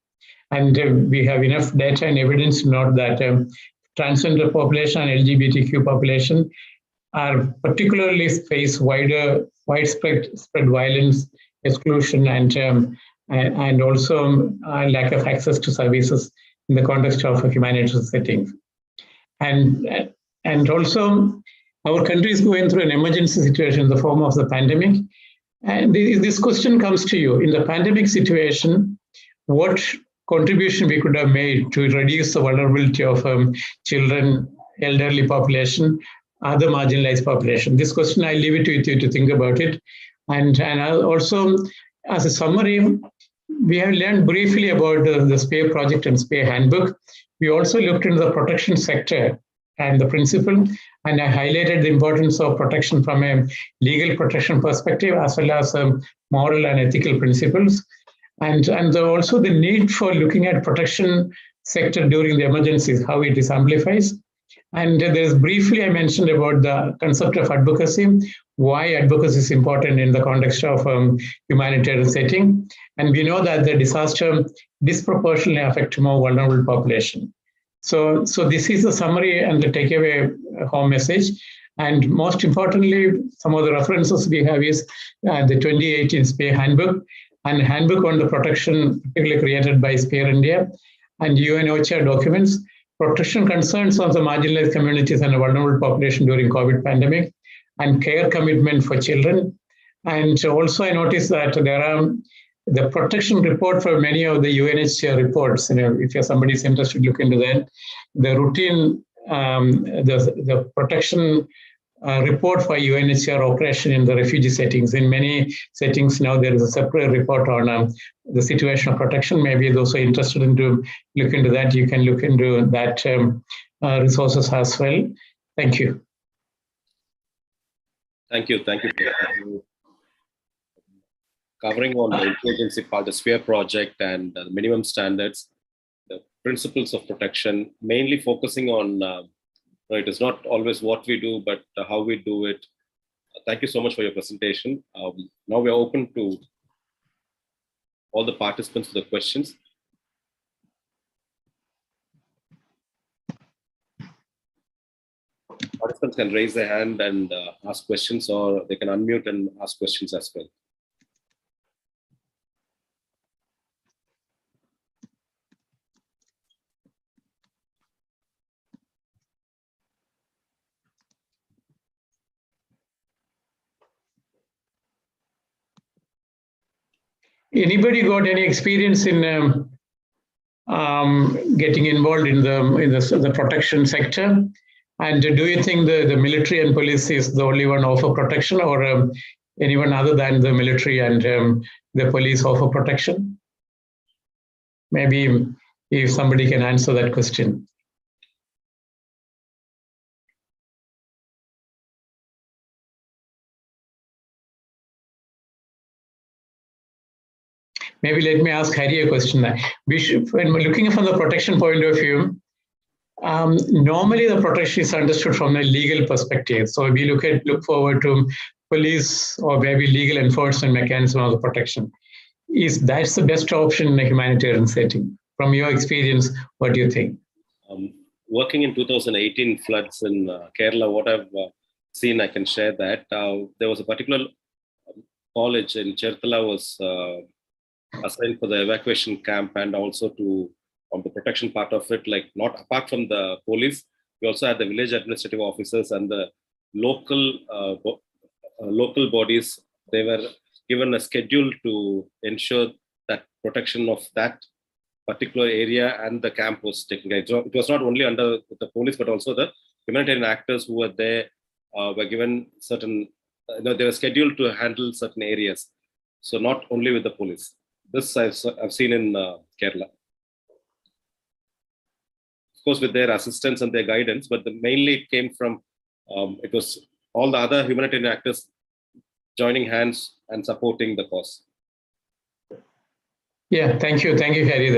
And we have enough data and evidence to note that transgender population and LGBTQ population are particularly face widespread violence, exclusion, and also lack of access to services in the context of a humanitarian setting. And also, our country is going through an emergency situation in the form of the pandemic. And this question comes to you. In the pandemic situation, what contribution we could have made to reduce the vulnerability of children, elderly population, other marginalized population? This question, I leave it with you to think about it. And also, as a summary, we have learned briefly about the SPAY project and SPAY handbook. We also looked into the protection sector and the principle, and I highlighted the importance of protection from a legal protection perspective, as well as moral and ethical principles. And also the need for looking at protection sector during the emergencies, how it is amplifies. And there's briefly I mentioned about the concept of advocacy, why advocacy is important in the context of humanitarian setting. And we know that the disaster disproportionately affects more vulnerable population. So this is the summary and the takeaway home message. And most importantly, some of the references we have is the 2018 SPAY handbook and handbook on the protection, particularly created by SPAY India, and UNOCHA documents, protection concerns of the marginalized communities and the vulnerable population during COVID pandemic, and care commitment for children. And also I noticed that there are the protection report for many of the UNHCR reports. If somebody is interested, look into that. The routine, the protection report for UNHCR operation in the refugee settings. In many settings now, there is a separate report on the situation of protection. Maybe those who are interested in to look into that, you can look into that resources as well. Thank you. Thank you. Thank you. Covering on the interagency part, the SPAY project and the minimum standards, the principles of protection, mainly focusing on, it is not always what we do, but how we do it. Thank you so much for your presentation. Now we are open to all the participants for the questions. Participants can raise their hand and ask questions, or they can unmute and ask questions as well. Anybody got any experience in getting involved in the protection sector? And do you think the military and police is the only one offer protection, or anyone other than the military and the police offer protection? Maybe if somebody can answer that question. Maybe let me ask Hari a question. When we're looking from the protection point of view, normally the protection is understood from a legal perspective. So we look forward to police or maybe legal enforcement mechanism of the protection. That's the best option in a humanitarian setting? From your experience, what do you think? Working in 2018 floods in Kerala, what I've seen, I can share that. There was a particular college in Cherthala was assigned for the evacuation camp, and also on the protection part of it, like not apart from the police, we also had the village administrative officers and the local bodies. They were given a schedule to ensure that protection of that particular area and the camp was taken care of. So it was not only under the police, but also the humanitarian actors who were there were given certain, they were scheduled to handle certain areas. So not only with the police. This I've seen in Kerala. Of course, with their assistance and their guidance, but mainly it came from, it was all the other humanitarian actors joining hands and supporting the cause. Yeah, thank you, Harry.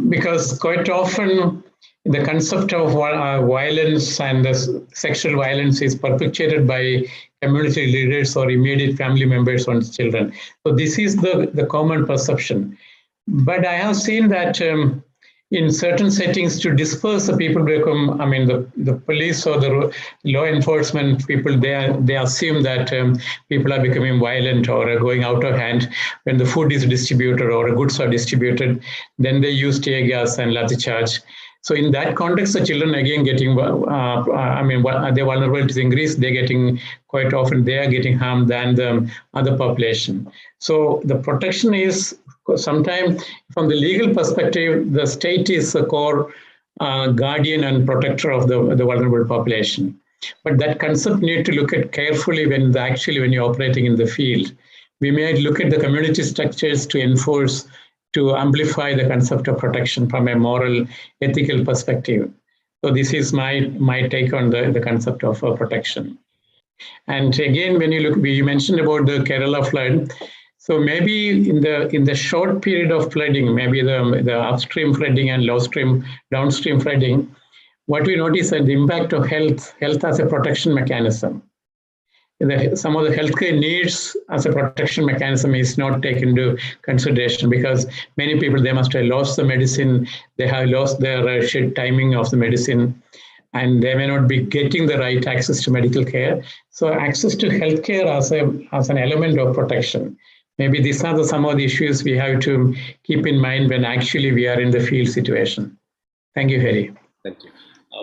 Because quite often the concept of violence and sexual violence is perpetrated by community leaders or immediate family members on children. So this is the common perception. But I have seen that in certain settings, to disperse the people become, the police or the law enforcement people, they assume that people are becoming violent or are going out of hand when the food is distributed or goods are distributed. Then they use tear gas and lathi charge. So in that context, the children again getting, their vulnerabilities increase. They're getting quite often they are getting harmed than the other population. So the protection is sometimes from the legal perspective, the state is the core guardian and protector of the vulnerable population. But that concept need to look at carefully when you're operating in the field. We may look at the community structures to enforce, to amplify the concept of protection from a moral, ethical perspective. So this is my take on the concept of protection. And again, when you look, we mentioned about the Kerala flood. So maybe in the short period of flooding, maybe the upstream flooding and downstream flooding, what we notice is the impact of health as a protection mechanism. Some of the healthcare needs as a protection mechanism is not taken into consideration because many people, they must have lost the medicine, they have lost their timing of the medicine, and they may not be getting the right access to medical care. So access to healthcare as an element of protection. Maybe these are some of the issues we have to keep in mind when actually we are in the field situation. Thank you, Harry. Thank you.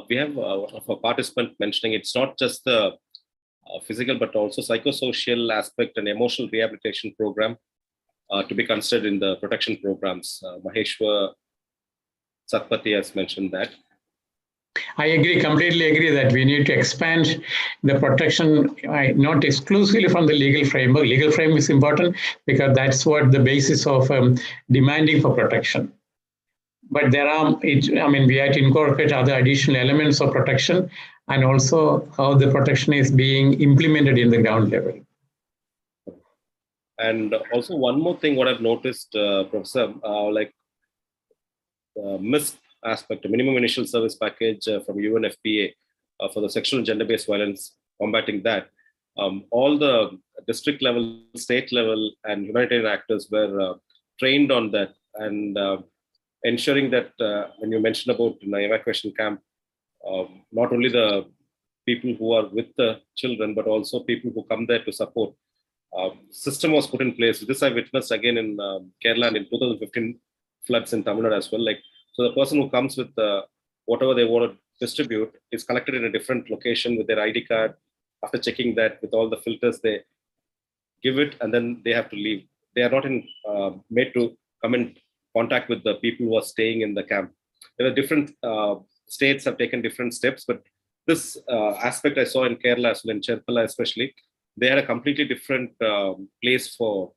We have one of our participants mentioning it's not just the physical, but also psychosocial aspect and emotional rehabilitation program to be considered in the protection programs. Maheshwar Satpathy has mentioned that. I agree, completely agree that we need to expand the protection, not exclusively from the legal framework. Legal framework is important because that's what the basis of demanding for protection. But we have to incorporate other additional elements of protection and also how the protection is being implemented in the ground level. And also one more thing, what I've noticed, Professor, missed aspect, a minimum initial service package from UNFPA for the sexual and gender-based violence, combating that. All the district level, state level, and humanitarian actors were trained on that, and ensuring that when you mentioned about the evacuation camp, not only the people who are with the children, but also people who come there to support. System was put in place. This I witnessed again in Kerala and in 2015 floods in Tamil Nadu as well. So the person who comes with whatever they want to distribute is collected in a different location with their ID card. After checking that with all the filters, they give it and then they have to leave. They are not made to come in contact with the people who are staying in the camp. There are different states have taken different steps, but this aspect I saw in Kerala as well, in Cherpala especially, they had a completely different place for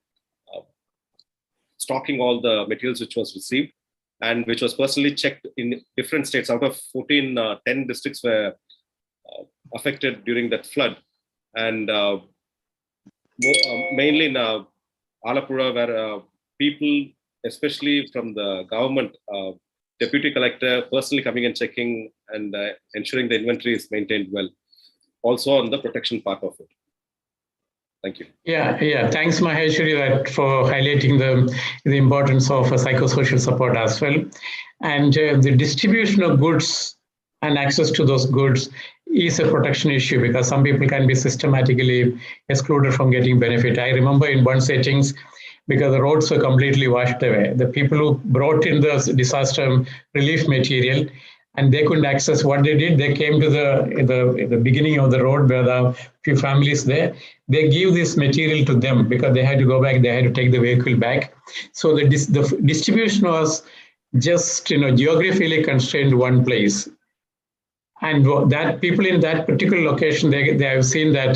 stocking all the materials which was received and which was personally checked in different states. Out of 14, 10 districts were affected during that flood. And mainly in Alapura, where people, especially from the government, deputy collector personally coming and checking and ensuring the inventory is maintained well. Also on the protection part of it. Thank you. Yeah. Thanks, Maheshwari, for highlighting the importance of psychosocial support as well. And the distribution of goods and access to those goods is a protection issue because some people can be systematically excluded from getting benefit. I remember in one settings, because the roads were completely washed away, the people who brought in the disaster relief material and they couldn't access what they did. They came to the beginning of the road where the few families there. They give this material to them because they had to go back. They had to take the vehicle back. So the distribution was just geographically constrained to one place. And that people in that particular location, they have seen that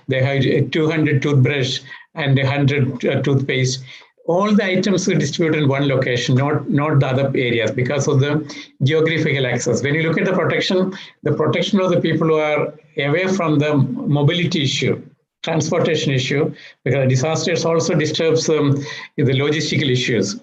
they had 200 toothbrush and 100 toothpaste. All the items were distributed in one location, not the other areas because of the geographical access. When you look at the protection of the people who are away from the mobility issue, transportation issue, because disasters also disturbs the logistical issues.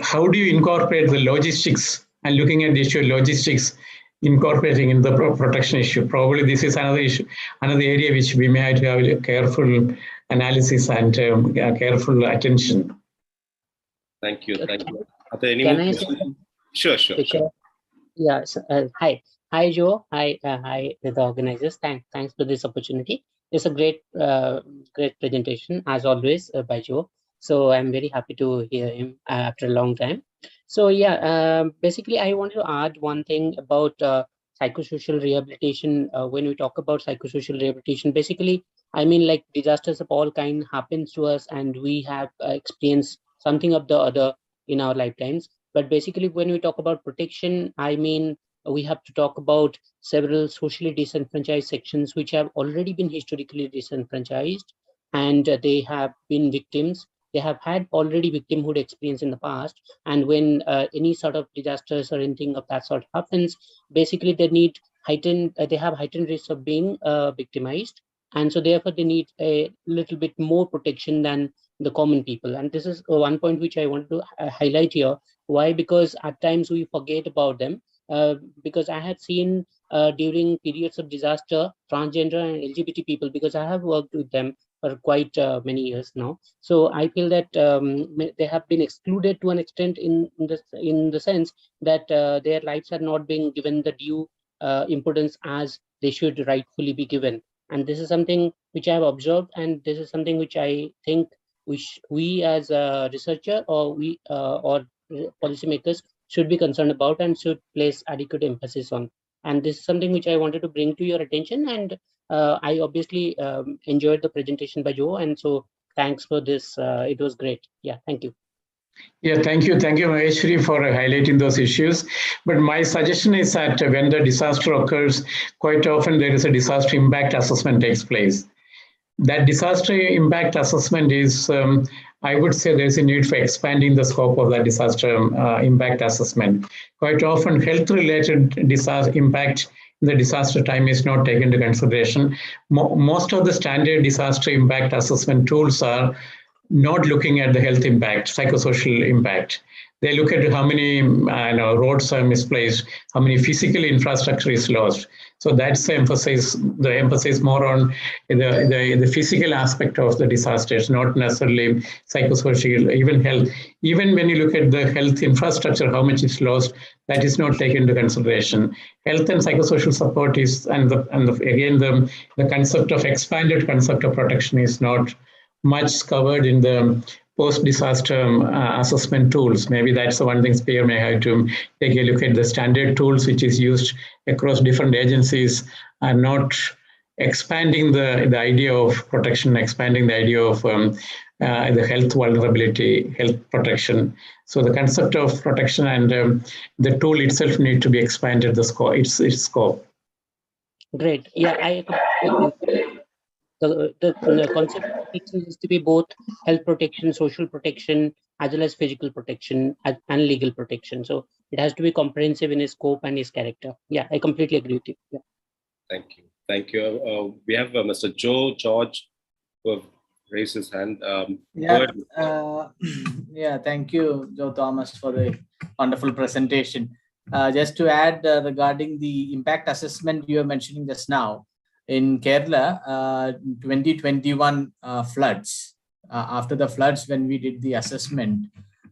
How do you incorporate the logistics, and looking at the issue of logistics, incorporating in the protection issue? Probably this is another issue, another area which we may have to have a careful analysis and careful attention. Thank you. Thank you. Are there any Can more I questions? say? Sure. Yeah. Hi, Joe. Hi, the organizers. Thanks for this opportunity. It's a great presentation as always by Joe. So I'm very happy to hear him after a long time. So yeah, basically I want to add one thing about psychosocial rehabilitation. When we talk about psychosocial rehabilitation, basically I mean like disasters of all kind happens to us, and we have experienced something of the other in our lifetimes. But basically, when we talk about protection, I mean, we have to talk about several socially disenfranchised sections which have already been historically disenfranchised, and they have been victims. They have had already victimhood experience in the past. And when any sort of disasters or anything of that sort happens, basically they need heightened, they have heightened risks of being victimized. And so therefore they need a little bit more protection than the common people. And this is one point which I want to highlight here. Why? Because at times we forget about them. Because I have seen during periods of disaster, transgender and LGBT people, because I have worked with them for quite many years now. So I feel that they have been excluded to an extent in the sense that their lives are not being given the due importance as they should rightfully be given. And this is something which I have observed, and this is something which I think we as a researcher or policymakers should be concerned about and should place adequate emphasis on. And this is something which I wanted to bring to your attention. And I obviously enjoyed the presentation by Joe. And so thanks for this. It was great. Yeah, thank you. Yeah, thank you, Maheshwari, for highlighting those issues. But my suggestion is that when the disaster occurs, quite often there is a disaster impact assessment takes place. That disaster impact assessment is, I would say there's a need for expanding the scope of that disaster impact assessment. Quite often health-related disaster impact in the disaster time is not taken into consideration. Most of the standard disaster impact assessment tools are not looking at the health impact, psychosocial impact. They look at how many roads are misplaced, how many physical infrastructure is lost. So that's the emphasis more on the physical aspect of the disasters, not necessarily psychosocial, even health. Even when you look at the health infrastructure, how much is lost, that is not taken into consideration. Health and psychosocial support is, again, the concept of expanded concept of protection is not much covered in the post-disaster assessment tools. Maybe that's the one thing Spear may have to take a look at. The standard tools which is used across different agencies are not expanding the idea of protection, expanding the idea of the health vulnerability, health protection. So the concept of protection and the tool itself need to be expanded, its scope. Great. Yeah, the concept of protection is to be both health protection, social protection, as well as physical protection and legal protection. So it has to be comprehensive in its scope and its character. Yeah, I completely agree with you. Yeah. Thank you. Thank you. We have Mr. Joe George who have raised his hand. Yeah, thank you, Joe Thomas, for the wonderful presentation. Just to add regarding the impact assessment you were mentioning just now, in Kerala, 2021 floods, after the floods, when we did the assessment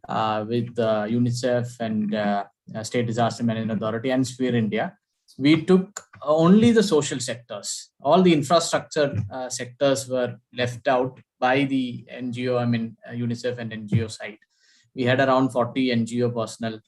with UNICEF and State Disaster Management Authority and Sphere India, we took only the social sectors. All the infrastructure sectors were left out by the NGO, UNICEF and NGO side. We had around 40 NGO personnel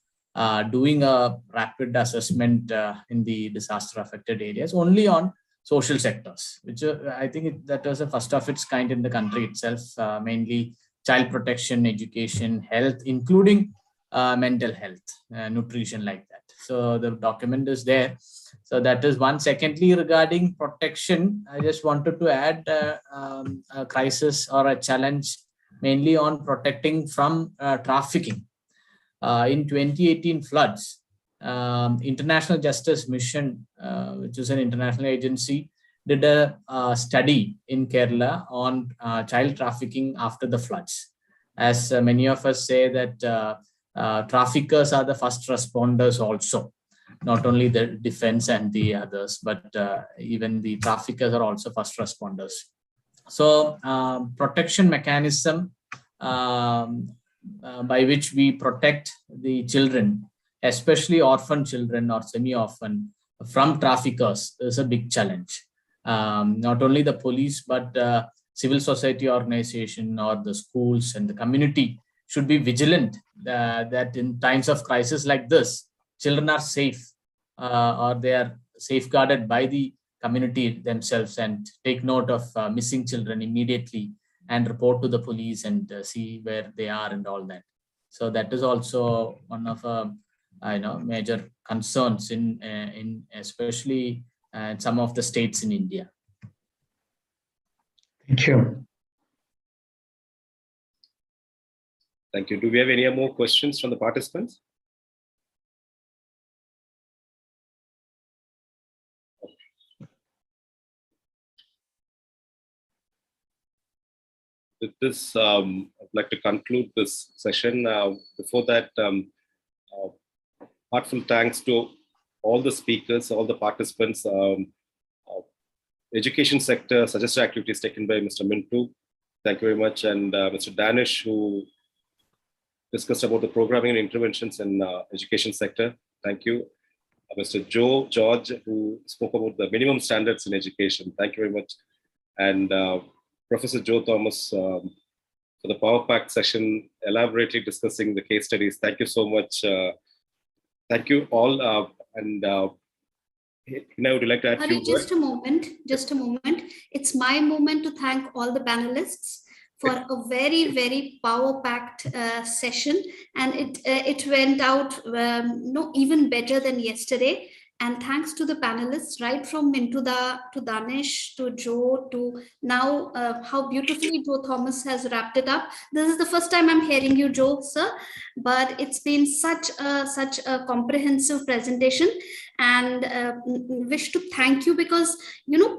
doing a rapid assessment in the disaster affected areas only on social sectors, which I think that was the first of its kind in the country itself, mainly child protection, education, health, including mental health, nutrition, like that. So the document is there. So that is one. Secondly, regarding protection, I just wanted to add a crisis or a challenge mainly on protecting from trafficking. In 2018 floods, International Justice Mission, which is an international agency, did a study in Kerala on child trafficking after the floods. As many of us say that traffickers are the first responders also, not only the defense and the others, but even the traffickers are also first responders. So protection mechanism by which we protect the children, especially orphan children or semi-orphan, from traffickers is a big challenge. Not only the police, but civil society organization or the schools and the community should be vigilant that in times of crisis like this, children are safe or they are safeguarded by the community themselves, and take note of missing children immediately and report to the police and see where they are and all that. So that is also one of major concerns in especially some of the states in India. Thank you. Thank you. Do we have any more questions from the participants? With this, I'd like to conclude this session. Before that, heartfelt thanks to all the speakers, all the participants. Education sector suggested activities taken by Mr. Mintu. Thank you very much. And Mr. Danish, who discussed about the programming and interventions in education sector. Thank you. Mr. Joe George, who spoke about the minimum standards in education. Thank you very much. And Professor Joe Thomas for the Power Pack session, elaborately discussing the case studies. Thank you so much. Thank you all. Now, would you like to add a few words? Just a moment. It's my moment to thank all the panelists for a very, very power-packed session, and it went out even better than yesterday. And thanks to the panelists, right from Mintuda to Danish to Joe to now how beautifully Joe Thomas has wrapped it up. This is the first time I'm hearing you, Joe, sir, but it's been such a comprehensive presentation, and wish to thank you because,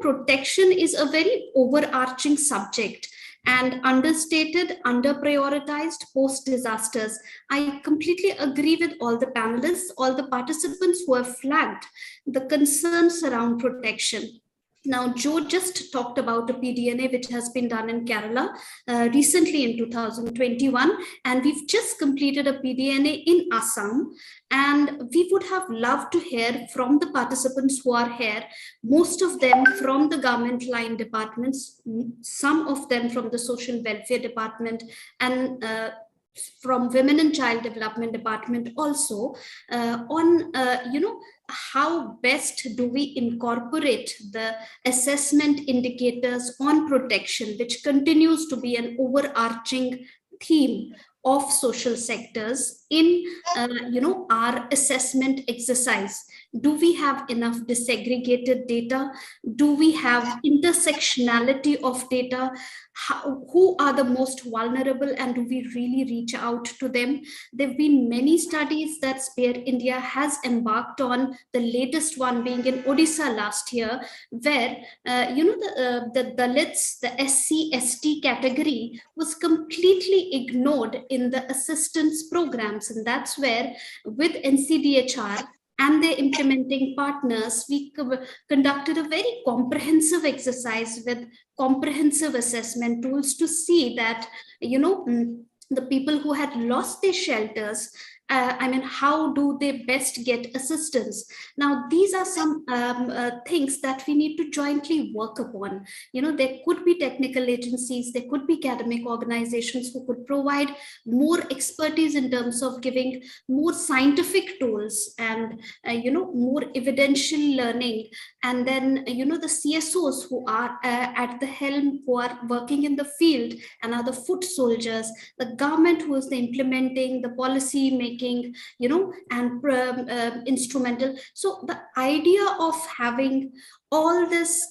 protection is a very overarching subject and understated, under-prioritized post-disasters. I completely agree with all the panelists, all the participants who have flagged the concerns around protection. Now, Joe just talked about a PDNA which has been done in Kerala recently in 2021, and we've just completed a PDNA in Assam. And we would have loved to hear from the participants who are here, most of them from the government line departments, some of them from the social welfare department, and from Women and Child Development Department also, on how best do we incorporate the assessment indicators on protection, which continues to be an overarching theme of social sectors in our assessment exercise. Do we have enough disaggregated data? Do we have intersectionality of data? Who are the most vulnerable, and do we really reach out to them? There have been many studies that Spare India has embarked on, the latest one being in Odisha last year, where the Dalits, the SC/ST category was completely ignored in the assistance programs. And that's where with NCDHR and their implementing partners, we conducted a very comprehensive exercise with comprehensive assessment tools to see that, the people who had lost their shelters, how do they best get assistance? Now, these are some things that we need to jointly work upon. There could be technical agencies, there could be academic organizations who could provide more expertise in terms of giving more scientific tools and, more evidential learning. And then, the CSOs who are at the helm, who are working in the field and are the foot soldiers, the government who is the implementing, the policy making, and instrumental. So the idea of having all this,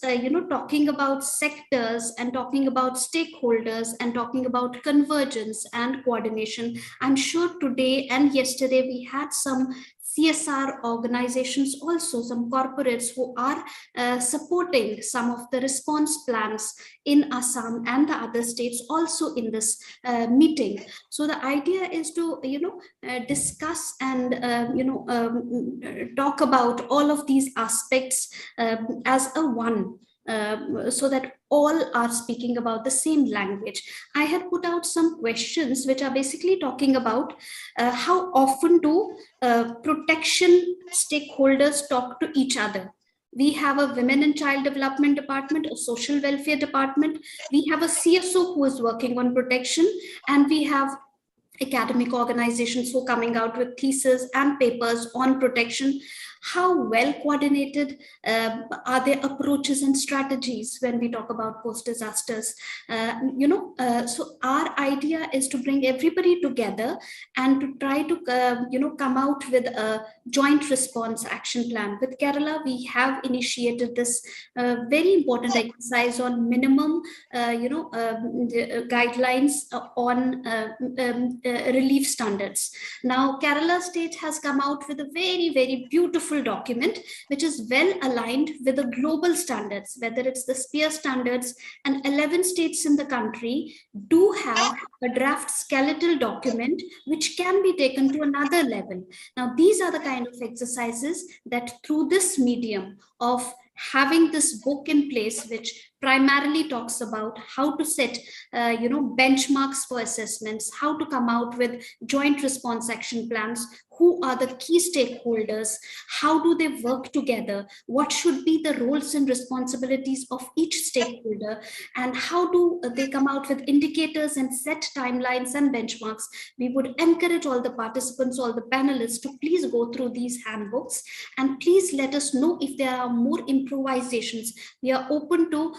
talking about sectors and talking about stakeholders and talking about convergence and coordination, I'm sure today and yesterday we had some CSR organizations, also some corporates who are supporting some of the response plans in Assam and the other states also in this meeting. So the idea is to, discuss and, talk about all of these aspects as a one. So that all are speaking about the same language. I had put out some questions which are basically talking about how often do protection stakeholders talk to each other. We have a Women and Child Development Department, a Social Welfare Department. We have a CSO who is working on protection, and we have academic organizations who are coming out with theses and papers on protection. How well coordinated are their approaches and strategies when we talk about post-disasters? So our idea is to bring everybody together and to try to, come out with a joint response action plan. With Kerala, we have initiated this very important exercise on minimum, guidelines on relief standards. Now, Kerala state has come out with a very, very beautiful document which is well aligned with the global standards, whether it's the SPEAR standards, and 11 states in the country do have a draft skeletal document which can be taken to another level. Now, these are the kind of exercises that through this medium of having this book in place, which primarily talks about how to set benchmarks for assessments, how to come out with joint response action plans, who are the key stakeholders, how do they work together, what should be the roles and responsibilities of each stakeholder, and how do they come out with indicators and set timelines and benchmarks. We would encourage all the participants, all the panelists to please go through these handbooks, and please let us know if there are more improvisations. We are open to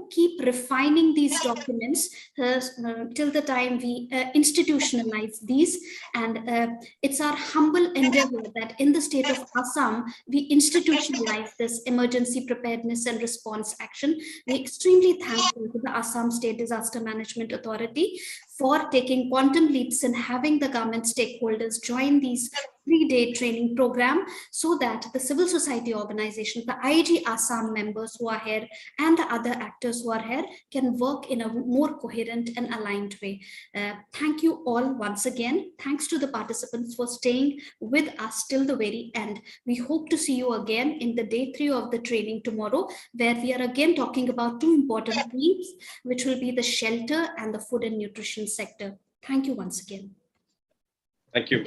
keep refining these documents till the time we institutionalize these. And it's our humble endeavor that in the state of Assam, we institutionalize this emergency preparedness and response action. We're extremely thankful to the Assam State Disaster Management Authority for taking quantum leaps and having the government stakeholders join these 3-day training program, so that the civil society organizations, the IG Assam members who are here and the other actors who are here can work in a more coherent and aligned way. Thank you all once again. Thanks to the participants for staying with us till the very end. We hope to see you again in the day 3 of the training tomorrow, where we are again talking about 2 important themes, which will be the shelter and the food and nutrition sector. Thank you once again. Thank you.